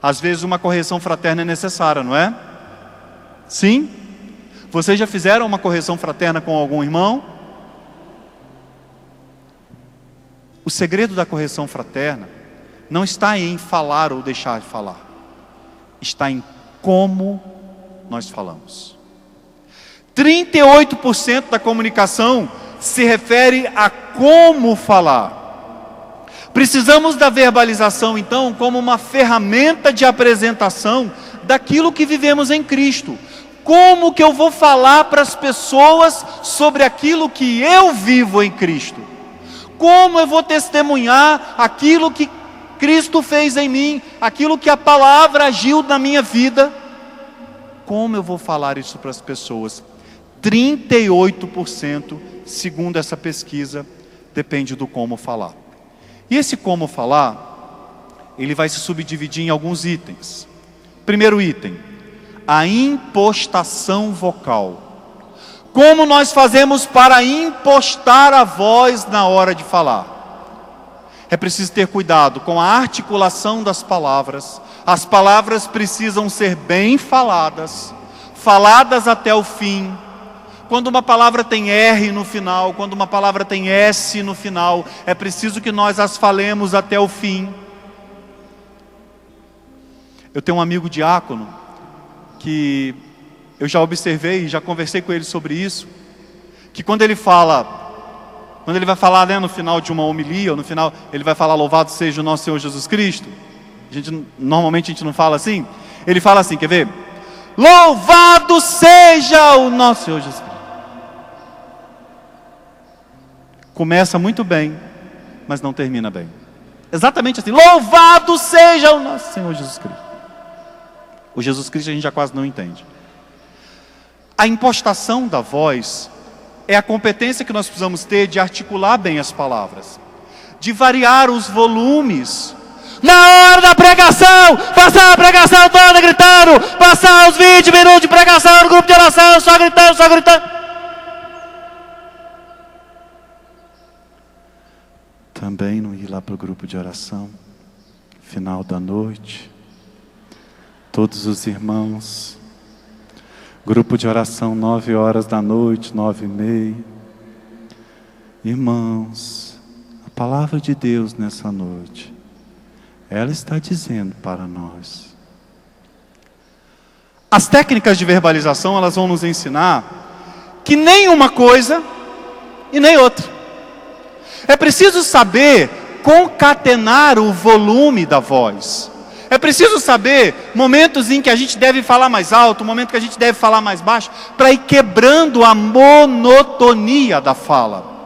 C: Às vezes uma correção fraterna é necessária, não é? Sim? Vocês já fizeram uma correção fraterna com algum irmão? O segredo da correção fraterna não está em falar ou deixar de falar, está em como nós falamos. 38% da comunicação se refere a como falar. Precisamos da verbalização, então, como uma ferramenta de apresentação daquilo que vivemos em Cristo. Como que eu vou falar para as pessoas sobre aquilo que eu vivo em Cristo? Como eu vou testemunhar aquilo que Cristo fez em mim, aquilo que a palavra agiu na minha vida? Como eu vou falar isso para as pessoas? 38%, segundo essa pesquisa, depende do como falar. E esse como falar, ele vai se subdividir em alguns itens. Primeiro item, a impostação vocal. Como nós fazemos para impostar a voz na hora de falar? É preciso ter cuidado com a articulação das palavras. As palavras precisam ser bem faladas, faladas até o fim. Quando uma palavra tem R no final, quando uma palavra tem S no final, é preciso que nós as falemos até o fim. Eu tenho um amigo diácono, que eu já observei, já conversei com ele sobre isso, que quando ele vai falar, né, no final de uma homilia, ou no final, ele vai falar louvado seja o nosso Senhor Jesus Cristo. Normalmente a gente não fala assim. Ele fala assim, quer ver? Louvado seja o nosso Senhor Jesus Cristo. Começa muito bem, mas não termina bem. Exatamente assim, louvado seja o nosso Senhor Jesus Cristo. O Jesus Cristo a gente já quase não entende. A impostação da voz é a competência que nós precisamos ter de articular bem as palavras, de variar os volumes.
D: Na hora da pregação, passar a pregação toda gritando, passar os 20 minutos de pregação no grupo de oração, só gritando, só gritando.
C: Também não ir lá para o grupo de oração, final da noite, todos os irmãos, grupo de oração 9 horas da noite, 9h30. Irmãos, a palavra de Deus nessa noite, ela está dizendo para nós.
E: As técnicas de verbalização, elas vão nos ensinar que nem uma coisa e nem outra. É preciso saber concatenar o volume da voz. É preciso saber momentos em que a gente deve falar mais alto, momento que a gente deve falar mais baixo, para ir quebrando a monotonia da fala.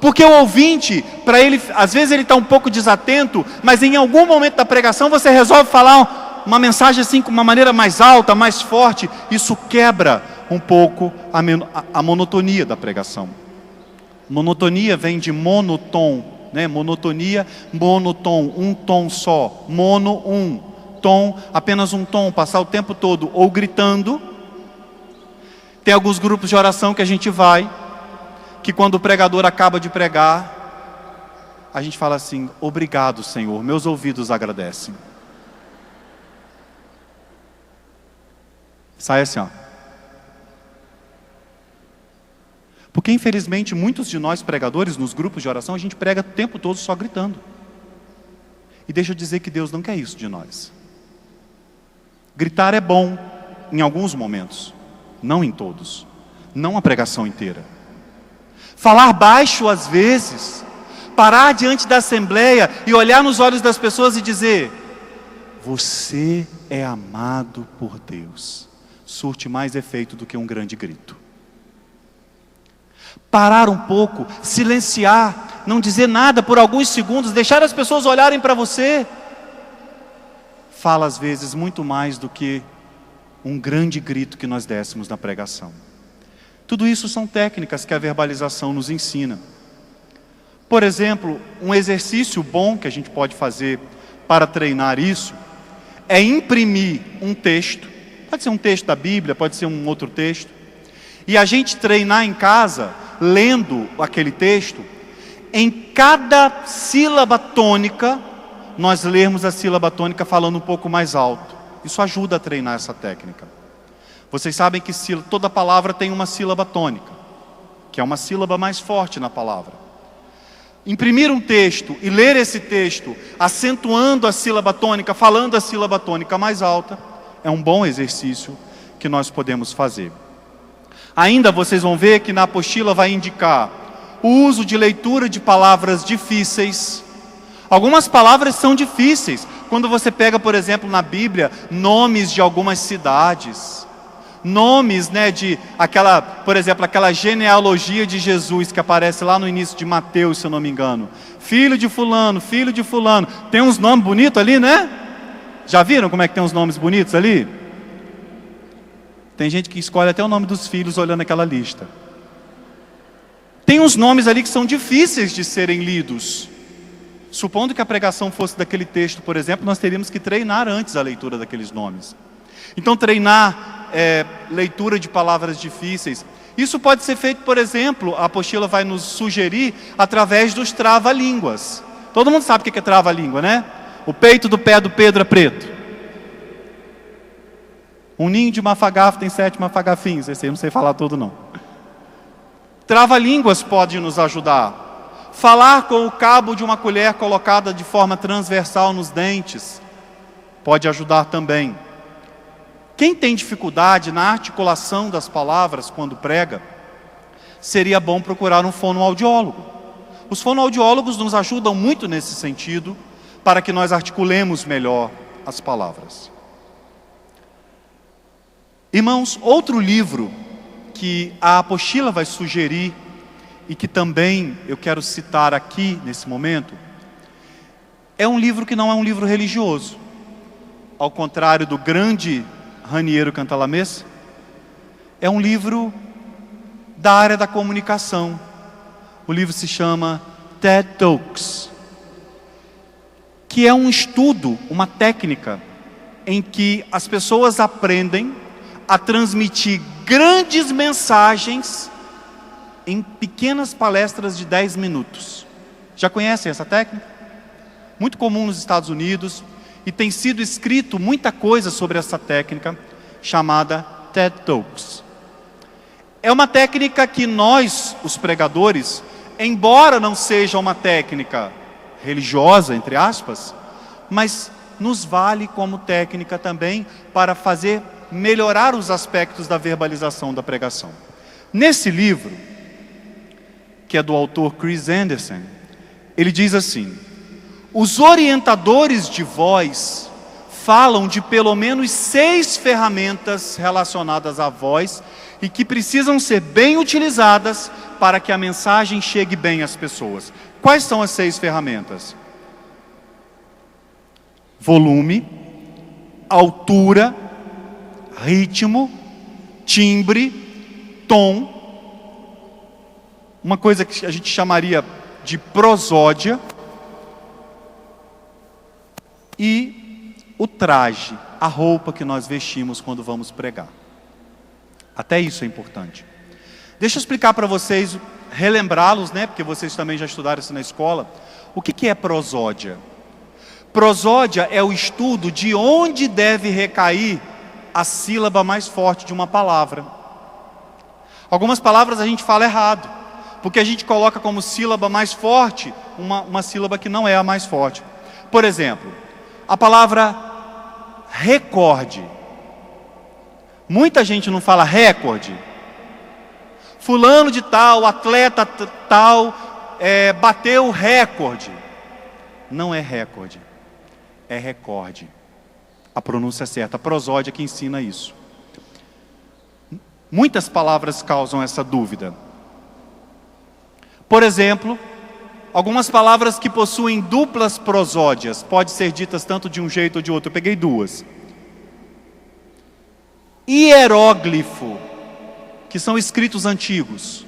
E: Porque o ouvinte, para ele, às vezes ele está um pouco desatento, mas em algum momento da pregação você resolve falar uma mensagem assim com uma maneira mais alta, mais forte. Isso quebra um pouco a monotonia da pregação. Monotonia vem de monotom, né? Monotonia, monotom, um tom só, mono, um, tom, apenas um tom, passar o tempo todo ou gritando. Tem alguns grupos de oração que a gente vai, que quando o pregador acaba de pregar, a gente fala assim: obrigado, Senhor, meus ouvidos agradecem. Sai assim, ó. Porque infelizmente muitos de nós pregadores, nos grupos de oração, a gente prega o tempo todo só gritando. E deixa eu dizer que Deus não quer isso de nós. Gritar é bom em alguns momentos, não em todos, não a pregação inteira. Falar baixo às vezes, parar diante da assembleia e olhar nos olhos das pessoas e dizer: você é amado por Deus, surte mais efeito do que um grande grito. Parar um pouco, silenciar, não dizer nada por alguns segundos, deixar as pessoas olharem para você, fala às vezes muito mais do que um grande grito que nós dessemos na pregação. Tudo isso são técnicas que a verbalização nos ensina. Por exemplo, um exercício bom que a gente pode fazer para treinar isso é imprimir um texto, pode ser um texto da Bíblia, pode ser um outro texto, e a gente treinar em casa, lendo aquele texto, em cada sílaba tônica, nós lermos a sílaba tônica falando um pouco mais alto. Isso ajuda a treinar essa técnica. Vocês sabem que toda palavra tem uma sílaba tônica, que é uma sílaba mais forte na palavra. Imprimir um texto e ler esse texto, acentuando a sílaba tônica, falando a sílaba tônica mais alta, é um bom exercício que nós podemos fazer. Ainda vocês vão ver que na apostila vai indicar o uso de leitura de palavras difíceis. Algumas palavras são difíceis. Quando você pega, por exemplo, na Bíblia, nomes de algumas cidades, nomes, né, de aquela, por exemplo, aquela genealogia de Jesus que aparece lá no início de Mateus, se eu não me engano. Filho de fulano, filho de fulano. Tem uns nomes bonitos ali, né? Já viram como é que tem uns nomes bonitos ali? Tem gente que escolhe até o nome dos filhos olhando aquela lista. Tem uns nomes ali que são difíceis de serem lidos. Supondo que a pregação fosse daquele texto, por exemplo, nós teríamos que treinar antes a leitura daqueles nomes. Então treinar leitura de palavras difíceis. Isso pode ser feito, por exemplo, a apostila vai nos sugerir através dos trava-línguas. Todo mundo sabe o que é trava-língua, né? O peito do pé do Pedro é preto. Um ninho de mafagafo tem 7 mafagafinhos. Esse aí eu não sei falar todo não. Trava-línguas pode nos ajudar. Falar com o cabo de uma colher colocada de forma transversal nos dentes pode ajudar também. Quem tem dificuldade na articulação das palavras quando prega, seria bom procurar um fonoaudiólogo. Os fonoaudiólogos nos ajudam muito nesse sentido, para que nós articulemos melhor as palavras. Irmãos, outro livro que a apostila vai sugerir e que também eu quero citar aqui nesse momento, é um livro que não é um livro religioso. Ao contrário do grande Raniero Cantalamessa, é um livro da área da comunicação. O livro se chama TED Talks, que que é um estudo, uma técnica, em que as pessoas aprendem a transmitir grandes mensagens em pequenas palestras de 10 minutos. Já conhecem essa técnica? Muito comum nos Estados Unidos, e tem sido escrito muita coisa sobre essa técnica, chamada TED Talks. É uma técnica que nós, os pregadores, embora não seja uma técnica religiosa, entre aspas, mas nos vale como técnica também para fazer melhorar os aspectos da verbalização da pregação. Nesse livro, que é do autor Chris Anderson, ele diz assim: os orientadores de voz falam de pelo menos 6 ferramentas relacionadas à voz e que precisam ser bem utilizadas para que a mensagem chegue bem às pessoas. Quais são as 6 ferramentas? Volume, altura, ritmo, timbre, tom, uma coisa que a gente chamaria de prosódia, e o traje, a roupa que nós vestimos quando vamos pregar. Até isso é importante. Deixa eu explicar para vocês, relembrá-los, né, porque vocês também já estudaram isso na escola. O que é prosódia? Prosódia é o estudo de onde deve recair a sílaba mais forte de uma palavra. Algumas palavras a gente fala errado, porque a gente coloca como sílaba mais forte uma sílaba que não é a mais forte. Por exemplo, a palavra recorde. Muita gente não fala recorde. Fulano de tal, atleta tal, bateu o recorde. Não é recorde, é recorde. A pronúncia certa, a prosódia que ensina isso. Muitas palavras causam essa dúvida. Por exemplo, algumas palavras que possuem duplas prosódias, podem ser ditas tanto de um jeito ou de outro. Eu peguei 2. Hieróglifo, que são escritos antigos.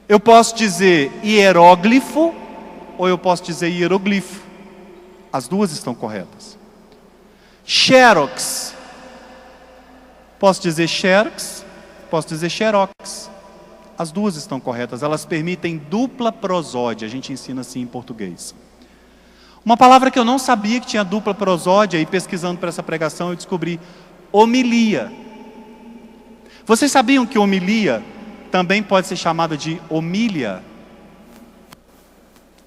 E: Eu posso dizer hieróglifo ou eu posso dizer hieroglifo. As duas estão corretas. Xerox. Posso dizer xerox, posso dizer xerox. As duas estão corretas, elas permitem dupla prosódia, a gente ensina assim em português. Uma palavra que eu não sabia que tinha dupla prosódia, e pesquisando para essa pregação eu descobri: homilia. Vocês sabiam que homilia também pode ser chamada de homília?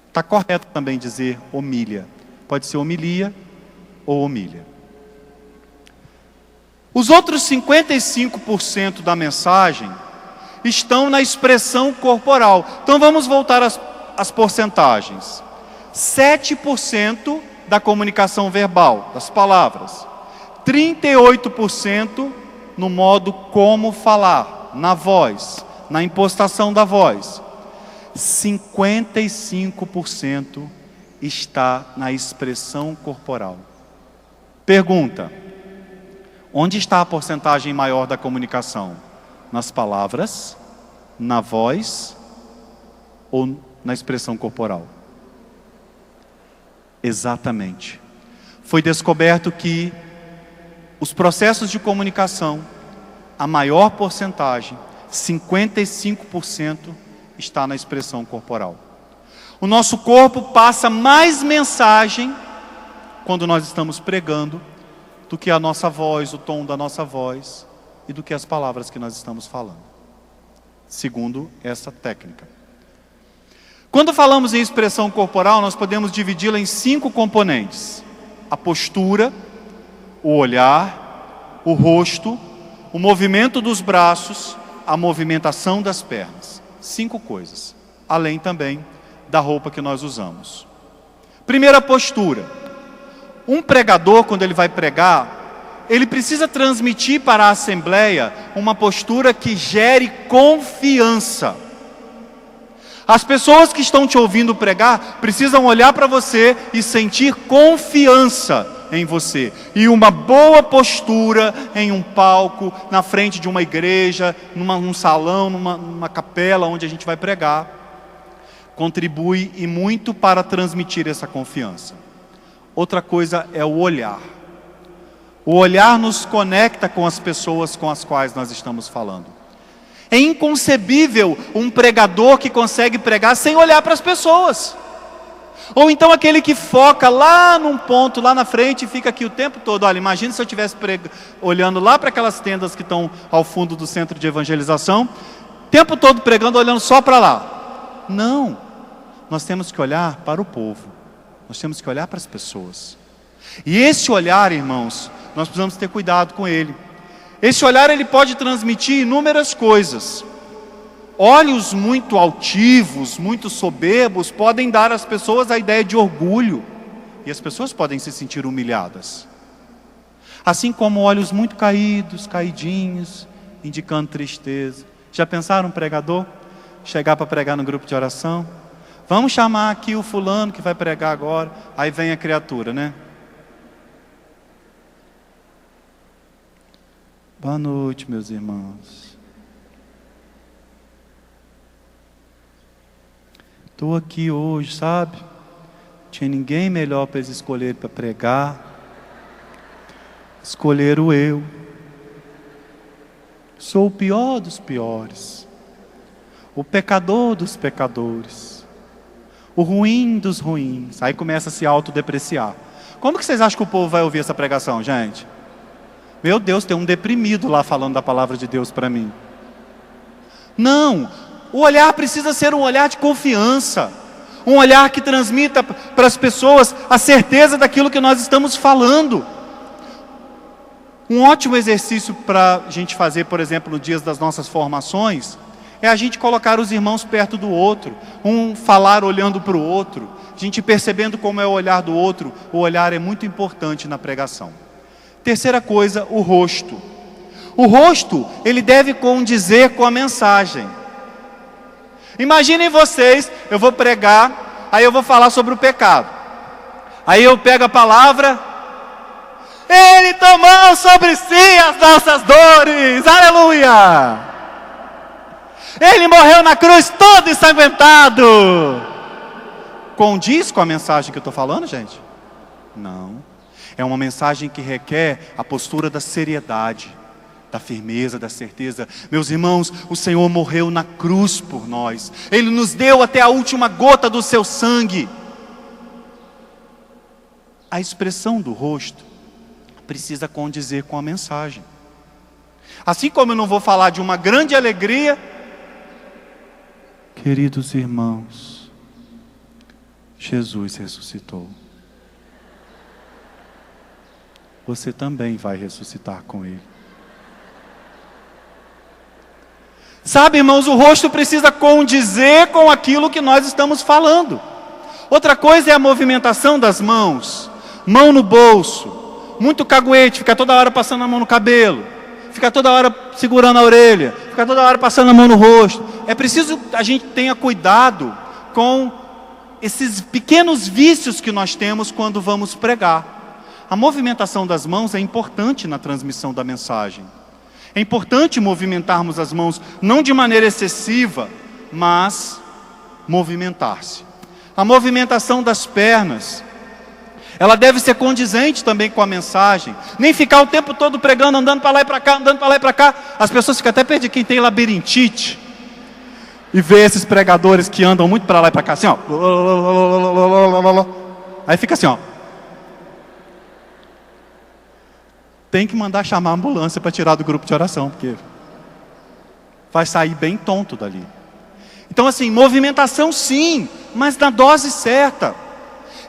E: Está correto também dizer homília. Pode ser homilia ou homília. Os outros 55% da mensagem estão na expressão corporal. Então vamos voltar às porcentagens. 7% da comunicação verbal, das palavras. 38% no modo como falar, na voz, na impostação da voz. 55% está na expressão corporal. Pergunta: onde está a porcentagem maior da comunicação? Nas palavras, na voz ou na expressão corporal? Exatamente. Foi descoberto que os processos de comunicação, a maior porcentagem, 55%, está na expressão corporal. O nosso corpo passa mais mensagem quando nós estamos pregando do que a nossa voz, o tom da nossa voz e do que as palavras que nós estamos falando, segundo essa técnica. Quando falamos em expressão corporal, nós podemos dividi-la em 5 componentes: a postura, o olhar, o rosto, o movimento dos braços, a movimentação das pernas. 5 coisas, além também da roupa que nós usamos. Primeira postura. Um pregador, quando ele vai pregar, ele precisa transmitir para a assembleia uma postura que gere confiança. As pessoas que estão te ouvindo pregar precisam olhar para você e sentir confiança em você. E uma boa postura em um palco, na frente de uma igreja, num salão, numa capela onde a gente vai pregar, contribui e muito para transmitir essa confiança. outra coisa é o olhar. O olhar nos conecta com as pessoas com as quais nós estamos falando. É inconcebível um pregador que consegue pregar sem olhar para as pessoas. Ou então aquele que foca lá num ponto, lá na frente, e fica aqui o tempo todo. Olha, imagina se eu estivesse olhando lá para aquelas tendas que estão ao fundo do centro de evangelização, o tempo todo pregando, olhando só para lá. Não, nós temos que olhar para o povo, nós temos que olhar para as pessoas. E esse olhar, irmãos, nós precisamos ter cuidado com ele. Esse olhar, ele pode transmitir inúmeras coisas. Olhos muito altivos, muito soberbos, podem dar às pessoas a ideia de orgulho. E as pessoas podem se sentir humilhadas. Assim como olhos muito caídos, caidinhos, indicando tristeza. Já pensaram um pregador chegar para pregar no grupo de oração? Vamos chamar aqui o fulano que vai pregar agora. Aí vem a criatura, né? Boa noite, meus irmãos. Estou aqui hoje, sabe? Não tinha ninguém melhor para eles escolherem para pregar. Escolheram eu. Sou o pior dos piores. O pecador dos pecadores. O ruim dos ruins. Aí começa a se autodepreciar. Como que vocês acham que o povo vai ouvir essa pregação, gente? Meu Deus, tem um deprimido lá falando da palavra de Deus para mim. Não, o olhar precisa ser um olhar de confiança. Um olhar que transmita para as pessoas a certeza daquilo que nós estamos falando. Um ótimo exercício para a gente fazer, por exemplo, no dia das nossas formações, é a gente colocar os irmãos perto do outro. Um falar olhando para o outro. A gente percebendo como é o olhar do outro. O olhar é muito importante na pregação. Terceira coisa, o rosto. O rosto, ele deve condizer com a mensagem. Imaginem vocês, eu vou pregar, aí eu vou falar sobre o pecado. Aí eu pego a palavra, Ele tomou sobre si as nossas dores, aleluia! Ele morreu na cruz todo ensanguentado. Condiz com a mensagem que eu estou falando, gente? Não. É uma mensagem que requer a postura da seriedade, da firmeza, da certeza. Meus irmãos, o Senhor morreu na cruz por nós. Ele nos deu até a última gota do seu sangue. A expressão do rosto precisa condizer com a mensagem. Assim como eu não vou falar de uma grande alegria, queridos irmãos, Jesus ressuscitou. Você também vai ressuscitar com Ele. Sabe, irmãos, o rosto precisa condizer com aquilo que nós estamos falando. Outra coisa é a movimentação das mãos. Mão no bolso, muito caguete, ficar toda hora passando a mão no cabelo, ficar toda hora segurando a orelha, ficar toda hora passando a mão no rosto. É preciso que a gente tenha cuidado com esses pequenos vícios que nós temos quando vamos pregar. A movimentação das mãos é importante na transmissão da mensagem. É importante movimentarmos as mãos, não de maneira excessiva, mas movimentar-se. A movimentação das pernas, ela deve ser condizente também com a mensagem. Nem ficar o tempo todo pregando, andando para lá e para cá, andando para lá e para cá. As pessoas ficam até perdidas, quem tem labirintite, e vê esses pregadores que andam muito para lá e para cá, assim, ó. Aí fica assim, ó. Tem que mandar chamar a ambulância para tirar do grupo de oração, porque vai sair bem tonto dali. Então assim, movimentação sim, mas na dose certa.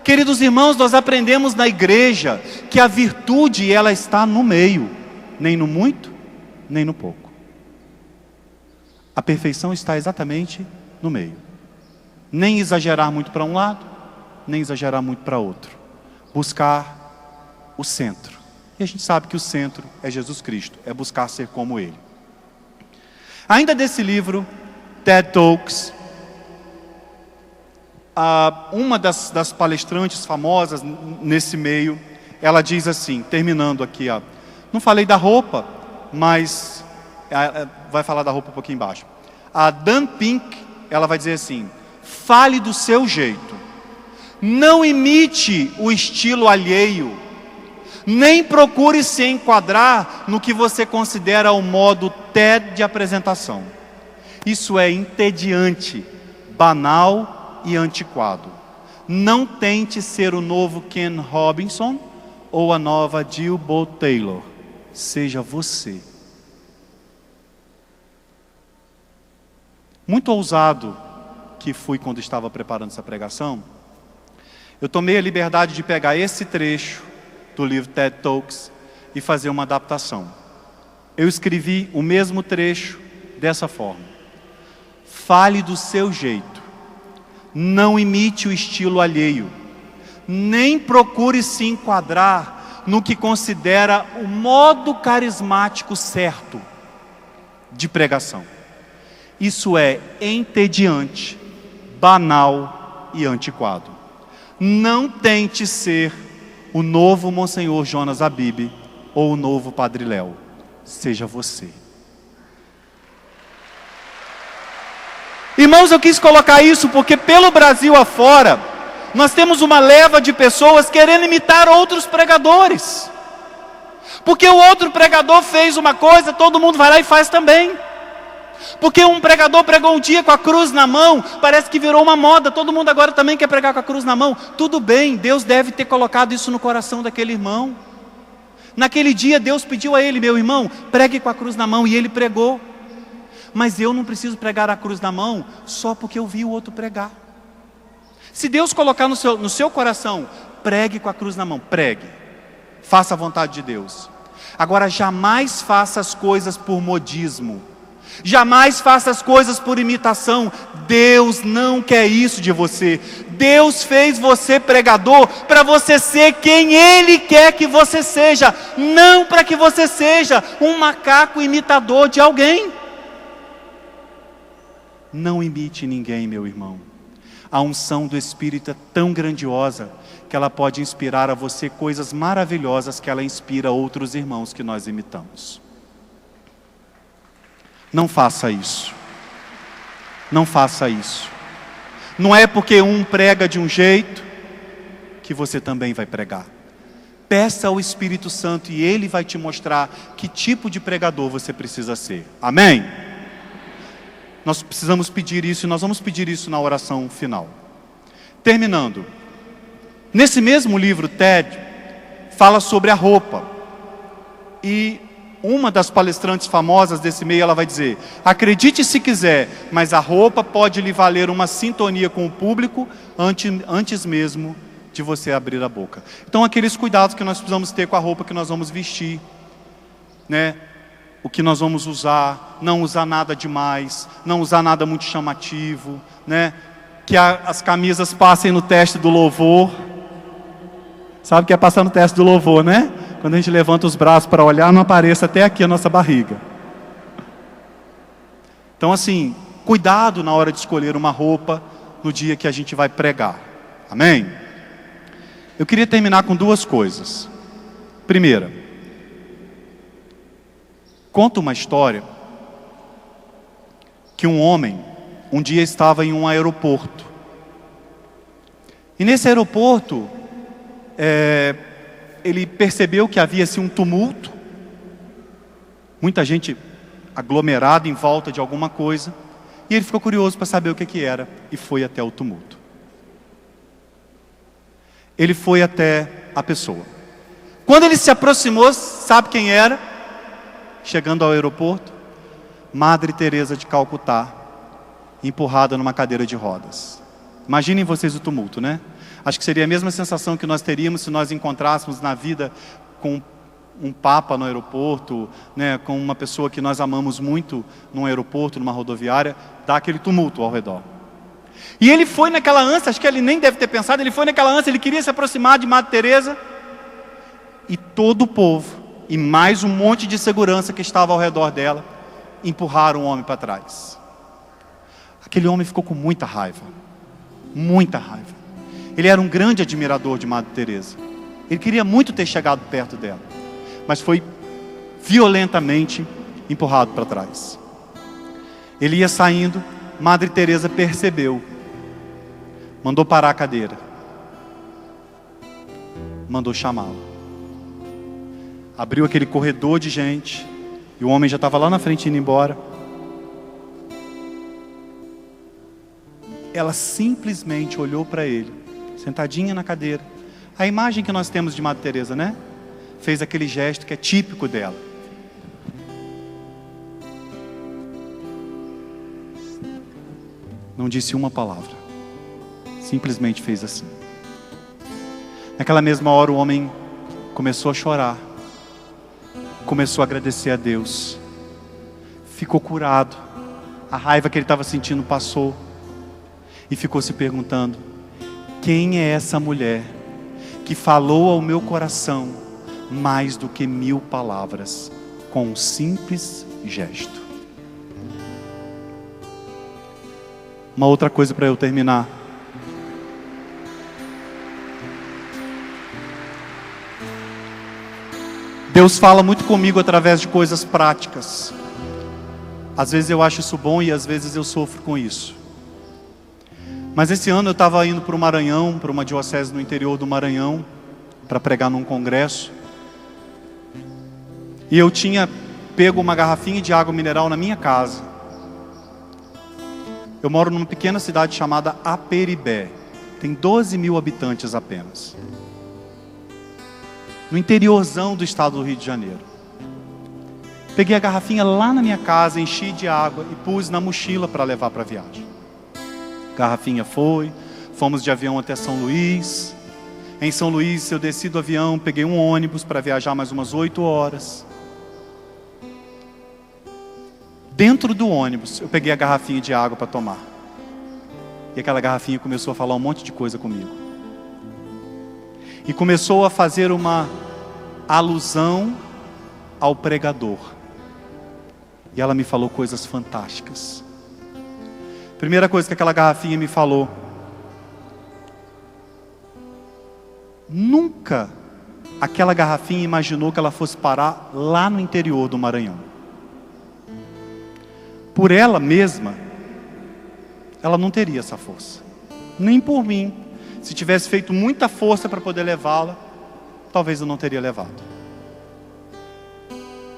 E: Queridos irmãos, nós aprendemos na igreja que a virtude, ela está no meio, nem no muito, nem no pouco. A perfeição está exatamente no meio. Nem exagerar muito para um lado, nem exagerar muito para outro. Buscar o centro. E a gente sabe que o centro é Jesus Cristo, é buscar ser como Ele. Ainda desse livro, TED Talks, uma das palestrantes famosas nesse meio, ela diz assim, terminando aqui, não falei da roupa, mas vai falar da roupa um pouquinho embaixo. A Dan Pink, ela vai dizer assim, fale do seu jeito, Não imite o estilo alheio, nem procure se enquadrar no que você considera o modo TED de apresentação. Isso é entediante, banal e antiquado. Não tente ser o novo Ken Robinson ou a nova Jill Bolte Taylor. Seja você. Muito ousado que fui quando estava preparando essa pregação, eu tomei a liberdade de pegar esse trecho do livro TED Talks e fazer uma adaptação. Eu escrevi o mesmo trecho dessa forma: fale do seu jeito, não imite o estilo alheio, nem procure se enquadrar no que considera o modo carismático certo de pregação. Isso é entediante, banal e antiquado. Não tente ser o novo Monsenhor Jonas Abib ou o novo Padre Léo. Seja você. Irmãos, eu quis colocar isso porque pelo Brasil afora, nós temos uma leva de pessoas querendo imitar outros pregadores. Porque o outro pregador fez uma coisa, todo mundo vai lá e faz também. Porque um pregador pregou um dia com a cruz na mão, parece que virou uma moda, todo mundo agora também quer pregar com a cruz na mão. Tudo bem, Deus deve ter colocado isso no coração daquele irmão. Naquele dia Deus pediu a ele: meu irmão, pregue com a cruz na mão, e ele pregou. Mas eu não preciso pregar a cruz na mão só porque eu vi o outro pregar. Se Deus colocar no seu coração, pregue com a cruz na mão, pregue, faça a vontade de Deus. Agora, jamais faça as coisas por modismo, jamais faça as coisas por imitação. Deus não quer isso de você. Deus fez você pregador para você ser quem Ele quer que você seja, não para que você seja um macaco imitador de alguém. Não imite ninguém, meu irmão. A unção do Espírito é tão grandiosa que ela pode inspirar a você coisas maravilhosas que ela inspira a outros irmãos que nós imitamos. Não faça isso. Não faça isso. Não é porque um prega de um jeito que você também vai pregar. Peça ao Espírito Santo e Ele vai te mostrar que tipo de pregador você precisa ser. Amém? Nós precisamos pedir isso e nós vamos pedir isso na oração final. Terminando. Nesse mesmo livro, TED, fala sobre a roupa. E uma das palestrantes famosas desse meio, ela vai dizer: acredite se quiser, mas a roupa pode lhe valer uma sintonia com o público antes mesmo de você abrir a boca. Então, aqueles cuidados que nós precisamos ter com a roupa que nós vamos vestir, né? O que nós vamos usar, não usar nada demais, não usar nada muito chamativo, né? Que as camisas passem no teste do louvor. Sabe o que é passar no teste do louvor, né? Quando a gente levanta os braços para olhar, não apareça até aqui a nossa barriga. Então, assim, cuidado na hora de escolher uma roupa no dia que a gente vai pregar. Amém? Eu queria terminar com duas coisas. Primeira, conta uma história que um homem um dia estava em um aeroporto. E nesse aeroporto, ele percebeu que havia assim um tumulto, muita gente aglomerada em volta de alguma coisa, e ele ficou curioso para saber o que era, e foi até o tumulto. Ele foi até a pessoa. Quando ele se aproximou, sabe quem era? Chegando ao aeroporto, Madre Teresa de Calcutá, empurrada numa cadeira de rodas. Imaginem vocês o tumulto, né? Acho que seria a mesma sensação que nós teríamos se nós encontrássemos na vida com um papa no aeroporto, né, com uma pessoa que nós amamos muito num aeroporto, numa rodoviária, dá aquele tumulto ao redor. E ele foi naquela ânsia, acho que ele nem deve ter pensado, ele foi naquela ânsia, ele queria se aproximar de Madre Teresa, e todo o povo, e mais um monte de segurança que estava ao redor dela, empurraram o homem para trás. Aquele homem ficou com muita raiva, muita raiva. Ele era um grande admirador de Madre Teresa. Ele queria muito ter chegado perto dela, mas foi violentamente empurrado para trás. Ele ia saindo, Madre Teresa percebeu, mandou parar a cadeira
C: mandou chamá-la. Abriu aquele corredor de gente, e o homem já estava lá na frente indo embora. Ela simplesmente olhou para ele, sentadinha na cadeira. A imagem que nós temos de Madre Teresa, né? Fez aquele gesto que é típico dela. Não disse uma palavra. Simplesmente fez assim. Naquela mesma hora o homem começou a chorar. Começou a agradecer a Deus. Ficou curado. A raiva que ele estava sentindo passou. E ficou se perguntando: quem é essa mulher que falou ao meu coração mais do que 1000 palavras com um simples gesto? Uma outra coisa para eu terminar. Deus fala muito comigo através de coisas práticas. Às vezes eu acho isso bom e às vezes eu sofro com isso. Mas esse ano eu estava indo para o Maranhão, para uma diocese no interior do Maranhão, para pregar num congresso. E eu tinha pego uma garrafinha de água mineral na minha casa. Eu moro numa pequena cidade chamada Aperibé. Tem 12.000 habitantes apenas. No interiorzão do estado do Rio de Janeiro. Peguei a garrafinha lá na minha casa, enchi de água e pus na mochila para levar para a viagem. Garrafinha fomos de avião até São Luís. Em São Luís eu desci do avião, peguei um ônibus para viajar mais umas 8 horas. Dentro do ônibus eu peguei a garrafinha de água para tomar. E aquela garrafinha começou a falar um monte de coisa comigo. E começou a fazer uma alusão ao pregador. E ela me falou coisas fantásticas. Primeira coisa que aquela garrafinha me falou: nunca aquela garrafinha imaginou que ela fosse parar lá no interior do Maranhão. Por ela mesma, ela não teria essa força. Nem por mim. Se tivesse feito muita força para poder levá-la, talvez eu não teria levado.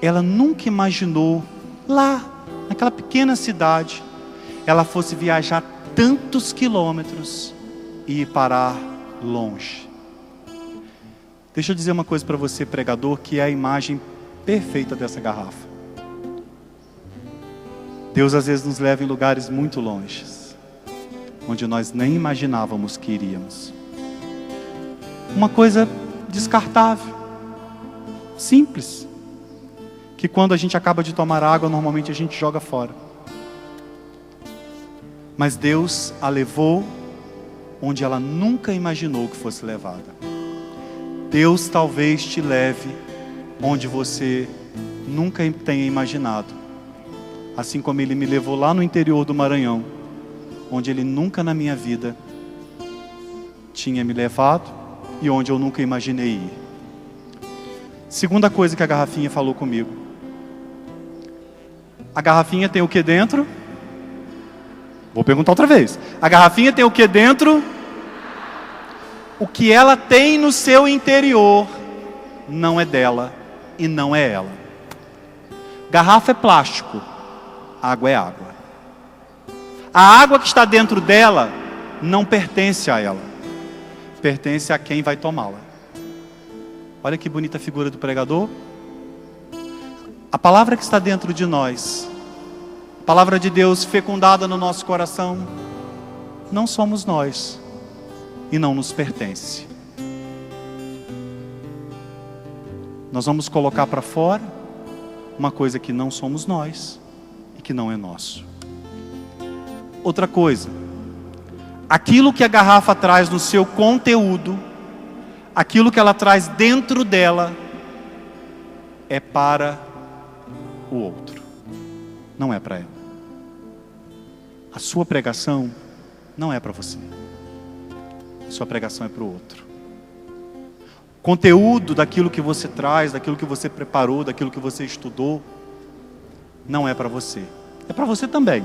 C: Ela nunca imaginou, lá, naquela pequena cidade, ela fosse viajar tantos quilômetros e ir parar longe. Deixa eu dizer uma coisa para você, pregador, que é a imagem perfeita dessa garrafa. Deus às vezes nos leva em lugares muito longes, onde nós nem imaginávamos que iríamos. Uma coisa descartável, simples, que quando a gente acaba de tomar água, normalmente a gente joga fora. Mas Deus a levou onde ela nunca imaginou que fosse levada. Deus talvez te leve onde você nunca tenha imaginado. Assim como Ele me levou lá no interior do Maranhão, onde Ele nunca na minha vida tinha me levado e onde eu nunca imaginei ir. Segunda coisa que a garrafinha falou comigo. A garrafinha tem o que dentro? Vou perguntar outra vez. A garrafinha tem o que dentro? O que ela tem no seu interior não é dela e não é ela. Garrafa é plástico, água é água. A água que está dentro dela não pertence a ela, pertence a quem vai tomá-la. Olha que bonita a figura do pregador. A palavra que está dentro de nós, a palavra de Deus fecundada no nosso coração, não somos nós e não nos pertence. Nós vamos colocar para fora uma coisa que não somos nós e que não é nosso. Outra coisa, aquilo que a garrafa traz no seu conteúdo, aquilo que ela traz dentro dela, é para o outro, não é para ela. A sua pregação não é para você, a sua pregação é para o outro. O conteúdo daquilo que você traz, daquilo que você preparou, daquilo que você estudou, não é para você, é para você também,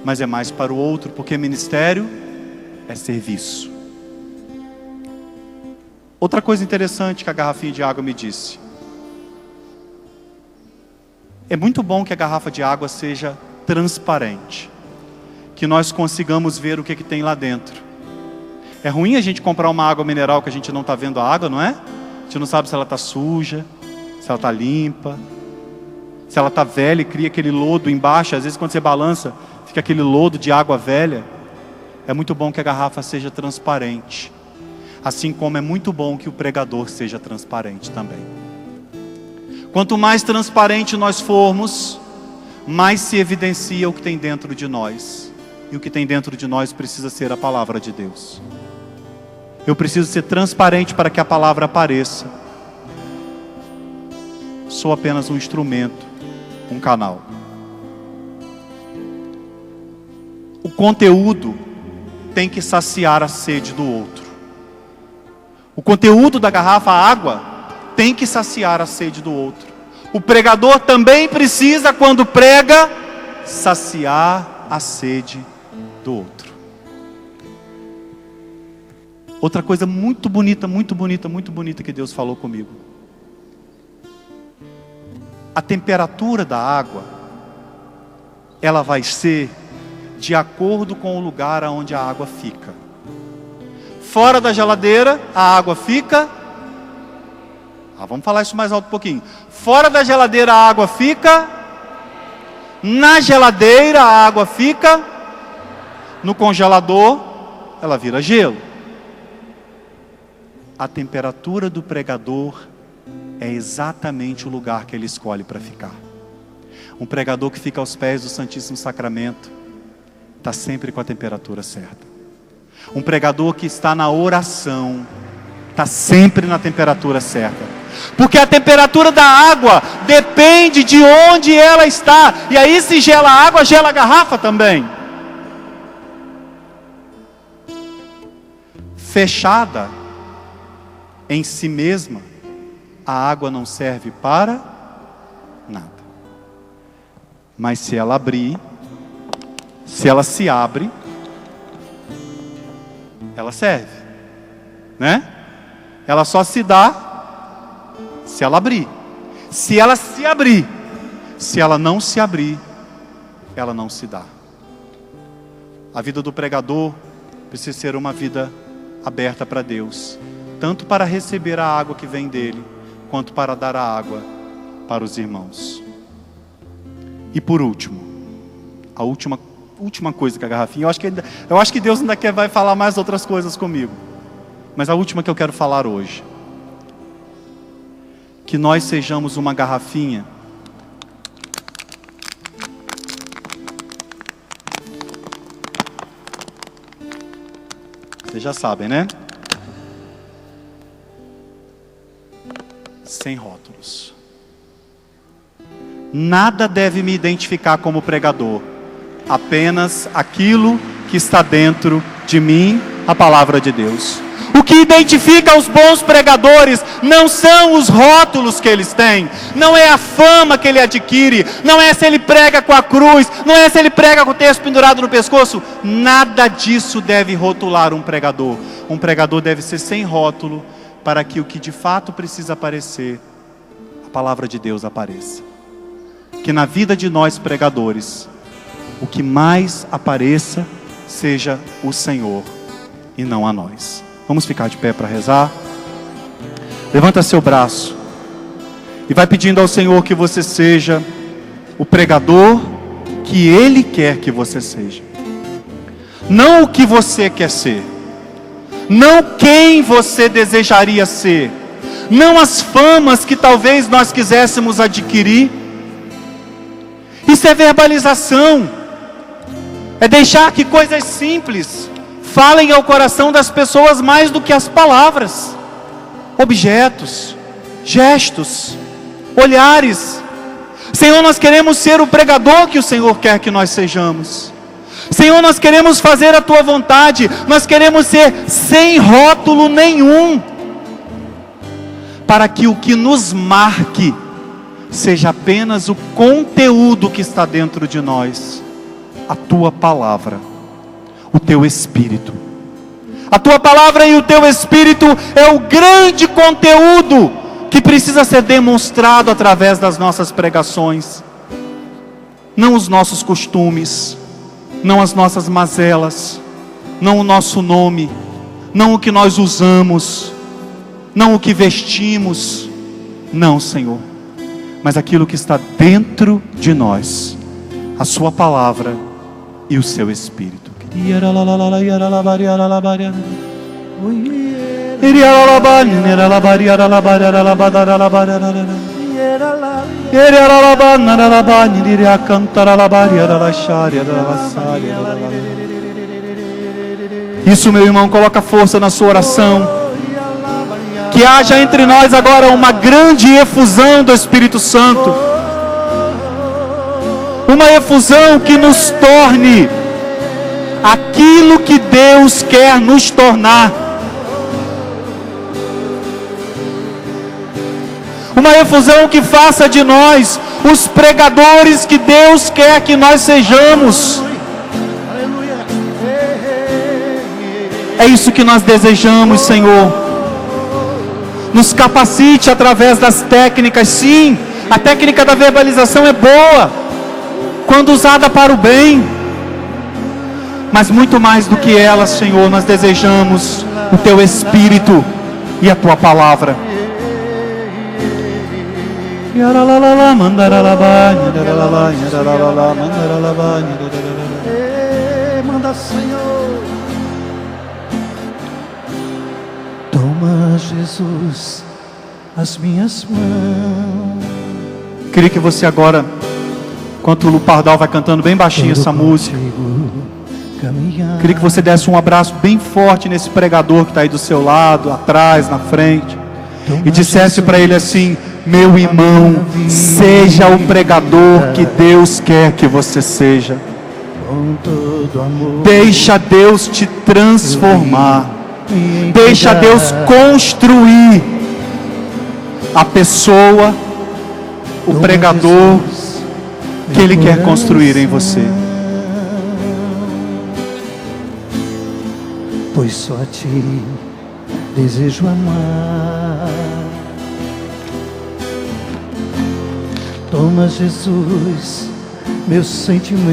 C: mas é mais para o outro, porque ministério é serviço.
E: Outra coisa interessante que a garrafinha de água me disse: é muito bom que a garrafa de água seja transparente, que nós consigamos ver o que tem lá dentro. É ruim a gente comprar uma água mineral que a gente não está vendo a água, não é? A gente não sabe se ela está suja, se ela está limpa, se ela está velha e cria aquele lodo embaixo. Às vezes quando você balança, fica aquele lodo de água velha. É muito bom que a garrafa seja transparente, assim como é muito bom que o pregador seja transparente também. Quanto mais transparente nós formos, mais se evidencia o que tem dentro de nós. E o que tem dentro de nós precisa ser a palavra de Deus. Eu preciso ser transparente para que a palavra apareça. Sou apenas um instrumento, um canal. O conteúdo tem que saciar a sede do outro. O conteúdo da garrafa, a água, tem que saciar a sede do outro. O pregador também precisa, quando prega, saciar a sede do outro. Outra coisa muito bonita que Deus falou comigo: a temperatura da água, ela vai ser de acordo com o lugar onde a água fica. Fora da geladeira, a água fica... vamos falar isso mais alto um pouquinho. Fora da geladeira, a água fica... Na geladeira, a água fica... No congelador, ela vira gelo. A temperatura do pregador é exatamente o lugar que ele escolhe para ficar. Um pregador que fica aos pés do Santíssimo Sacramento está sempre com a temperatura certa. Um pregador que está na oração está sempre na temperatura certa. Porque a temperatura da água depende de onde ela está. E aí, se gela a água, gela a garrafa também. Fechada em si mesma, a água não serve para nada. Mas se ela abrir, se ela se abre, ela serve, né? Ela só se dá se ela abrir. Se ela se abrir, se ela não se abrir, ela não se dá. A vida do pregador precisa ser uma vida aberta para Deus, tanto para receber a água que vem dele, quanto para dar a água para os irmãos. E por último, a última coisa que a garrafinha, eu acho que Deus ainda vai falar mais outras coisas comigo, mas a última que eu quero falar hoje: que nós sejamos uma garrafinha vocês já sabem, né? Sem rótulos. Nada deve me identificar como pregador, apenas aquilo que está dentro de mim, a palavra de Deus. O que identifica os bons pregadores não são os rótulos que eles têm, não é a fama que ele adquire, não é se ele prega com a cruz, não é se ele prega com o texto pendurado no pescoço. Nada disso deve rotular um pregador. Um pregador deve ser sem rótulo, para que o que de fato precisa aparecer, a palavra de Deus apareça. Que na vida de nós pregadores, o que mais apareça seja o Senhor e não a nós. Vamos ficar de pé para rezar? Levanta seu braço e vai pedindo ao Senhor que você seja o pregador que Ele quer que você seja. Não o que você quer ser, não quem você desejaria ser, não as famas que talvez nós quiséssemos adquirir. Isso é verbalização, é deixar que coisas simples falem ao coração das pessoas mais do que as palavras. Objetos, gestos, olhares. Senhor, nós queremos ser o pregador que o Senhor quer que nós sejamos. Senhor, nós queremos fazer a Tua vontade, nós queremos ser sem rótulo nenhum, para que o que nos marque seja apenas o conteúdo que está dentro de nós, a Tua palavra, o Teu Espírito. A tua palavra e o teu Espírito é o grande conteúdo que precisa ser demonstrado através das nossas pregações. Não os nossos costumes, não as nossas mazelas, não o nosso nome, não o que nós usamos, não o que vestimos, não, Senhor, mas aquilo que está dentro de nós, a sua palavra e o seu Espírito. Isso, meu irmão, coloca força na sua oração. Que haja entre nós agora uma grande efusão do Espírito Santo. Uma efusão que nos torne aquilo que Deus quer nos tornar. Uma efusão que faça de nós os pregadores que Deus quer que nós sejamos. É isso que nós desejamos, Senhor. Nos capacite através das técnicas. Sim, a técnica da verbalização é boa quando usada para o bem, mas muito mais do que ela, Senhor, nós desejamos o Teu Espírito e a Tua Palavra.
A: Manda, Senhor. Toma, Jesus, as minhas mãos.
E: Queria que você agora, enquanto o Pardal vai cantando bem baixinho essa música, queria que você desse um abraço bem forte nesse pregador que está aí do seu lado, atrás, na frente, e dissesse para ele assim: meu irmão, seja o pregador que Deus quer que você seja. Deixa Deus te transformar. Deixa Deus construir a pessoa, o pregador que Ele quer construir em você.
A: Pois só a Ti desejo amar. Toma, Jesus, meu sentimento,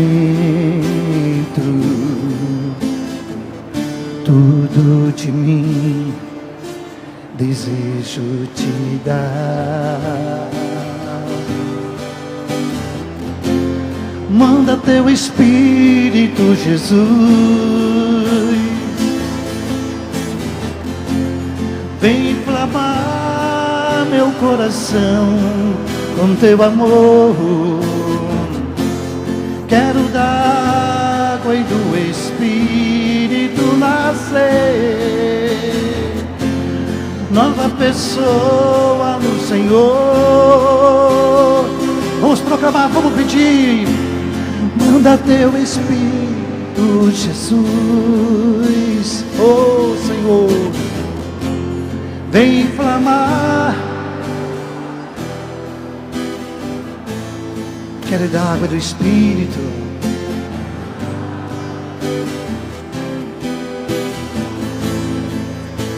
A: tudo de mim desejo te dar. Manda Teu Espírito, Jesus, vem inflamar meu coração com Teu amor. Quero da água e do Espírito nascer, nova pessoa no Senhor. Vamos proclamar, vamos pedir. Manda Teu Espírito, Jesus, oh Senhor, vem inflamar. Quero da água do Espírito.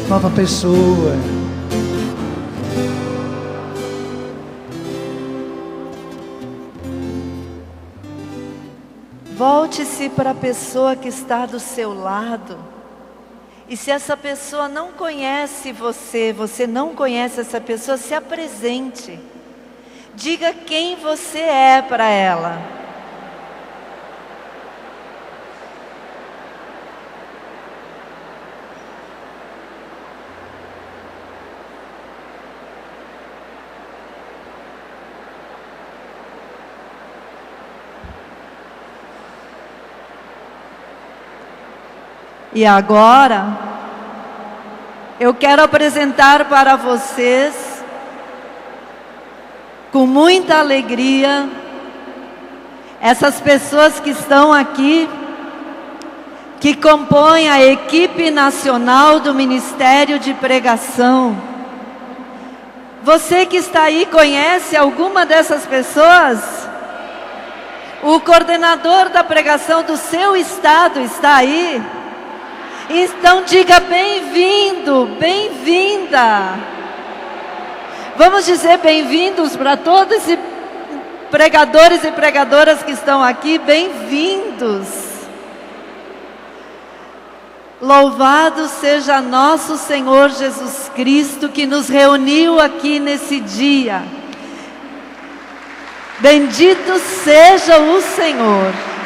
A: Nova pessoa.
B: Volte-se para a pessoa que está do seu lado. E se essa pessoa não conhece você, você não conhece essa pessoa, se apresente. Diga quem você é para ela. E agora, eu quero apresentar para vocês, com muita alegria, essas pessoas que estão aqui, que compõem a equipe nacional do Ministério de Pregação. Você que está aí conhece alguma dessas pessoas? O coordenador da pregação do seu estado está aí. Então diga bem-vindo, bem-vinda. Vamos dizer bem-vindos para todos esses pregadores e pregadoras que estão aqui, bem-vindos. Louvado seja nosso Senhor Jesus Cristo, que nos reuniu aqui nesse dia. Bendito seja o Senhor.